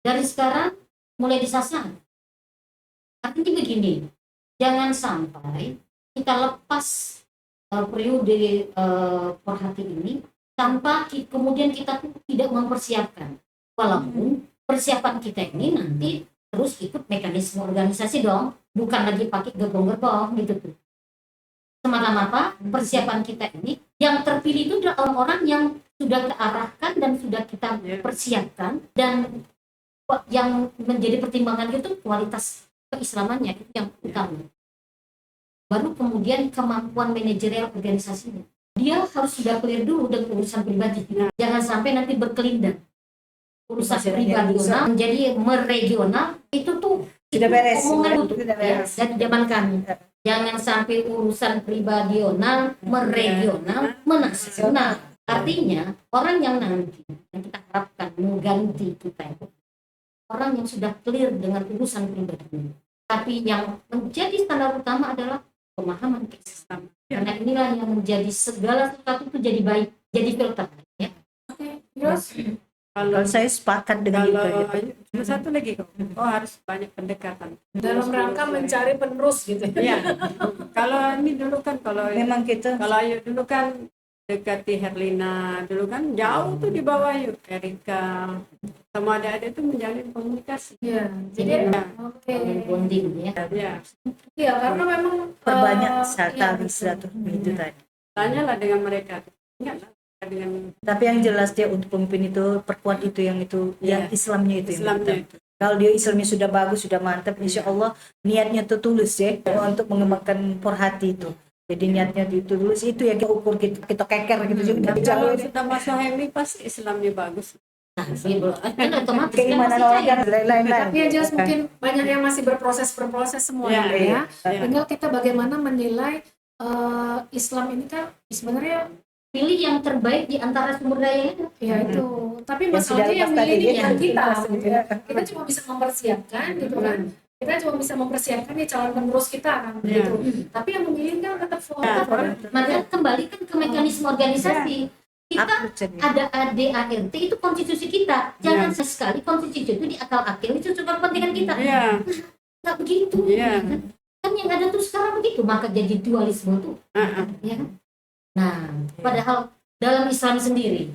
dari sekarang mulai disasar. Artinya begini, jangan sampai kita lepas periode Porhati ini tanpa kemudian kita tidak mempersiapkan, walaupun persiapan kita ini nanti terus ikut mekanisme organisasi dong, bukan lagi pakai gerbong-gerbong gitu tuh. Semata-mata persiapan kita ini yang terpilih itu adalah orang-orang yang sudah terarahkan dan sudah kita persiapkan, dan yang menjadi pertimbangan itu kualitas keislamannya itu yang utama. Baru kemudian kemampuan manajerial organisasinya. Dia harus sudah clear dulu dengan urusan pribadi. Jangan sampai nanti berkelindan. Urusan pribadi menjadi meregional, itu tuh
Tidak beres.
omongan
Tidak beres.
dan zaman kami. Jangan sampai urusan pribadional, meregional, menasional. Artinya orang yang nanti yang kita harapkan mengganti kita itu orang yang sudah clear dengan urusan pribadi. Tapi yang menjadi standar utama adalah pemahaman keislaman. Karena inilah yang menjadi segala sesuatu itu jadi baik, jadi filter. Ya.
Terus
Kalau saya sepakat dengan itu.
Cuma satu lagi kok, harus banyak pendekatan
dalam rangka mencari penerus gitu.
Iya. Kalau ini dulu kan kalau
Memang kita
Ayu dulu kan dekati Herlina dulu kan jauh tuh di bawah Ayu, Erika sama adik-adik itu menjalin komunikasi.
Iya, jadi oke.
Bonding ya.
Ya,
Iya, karena memang
perbanyak
iya,
tali silaturahmi itu tadi.
tanyalah dengan mereka. Enggak lah dengan
Tapi yang jelas dia untuk pemimpin itu perkuat itu yang Islamnya itu.
Islamnya
Yang kalau dia Islamnya sudah bagus, sudah mantap, insya Allah niatnya tuh tulus ya untuk mengembangkan Porhati itu. Jadi niatnya itu tulus, itu ya kita ukur, kita keker gitu juga.
kalau sudah masuk HMI pasti Islamnya bagus.
Nah, kan otomatis kan
Keimanan
masih
orang
cair.
kan lain-lain.
tapi yang jelas mungkin banyak yang masih berproses semuanya ya. Tinggal kita bagaimana menilai Islam ini kan sebenarnya
Pilih yang terbaik di antara sumber daya itu.
ya itu. Tapi
Yang sudah
masalahnya yang
lepas
milih
tadi,
ini
ya.
kan kita.
Lepas,
Gitu.
ya.
Kita cuma bisa mempersiapkan gitu kan. Kita cuma bisa mempersiapkan nih calon penerus kita kan
Iya.
gitu. Tapi yang memilih kan tetap voter.
Maka kembali kan ke mekanisme organisasi. Kita ada ADART itu konstitusi kita. Jangan sekali konstitusi itu diakal-akal itu cuma kepentingan kita.
Iya.
Nggak begitu.
Iya.
Kan yang ada tuh sekarang begitu, maka jadi dualisme tuh. Ya kan? Nah, padahal dalam Islam sendiri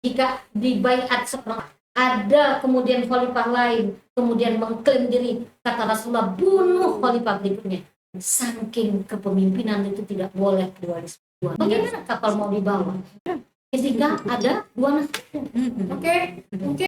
jika dibaiat seorang, ada kemudian khalifah lain kemudian mengklaim diri, kata Rasulullah, bunuh khalifah berikutnya. Saking kepemimpinan itu tidak boleh dualisme. Bagaimana kapal mau dibawa ketika ada dua nafsu?
Oke, mungkin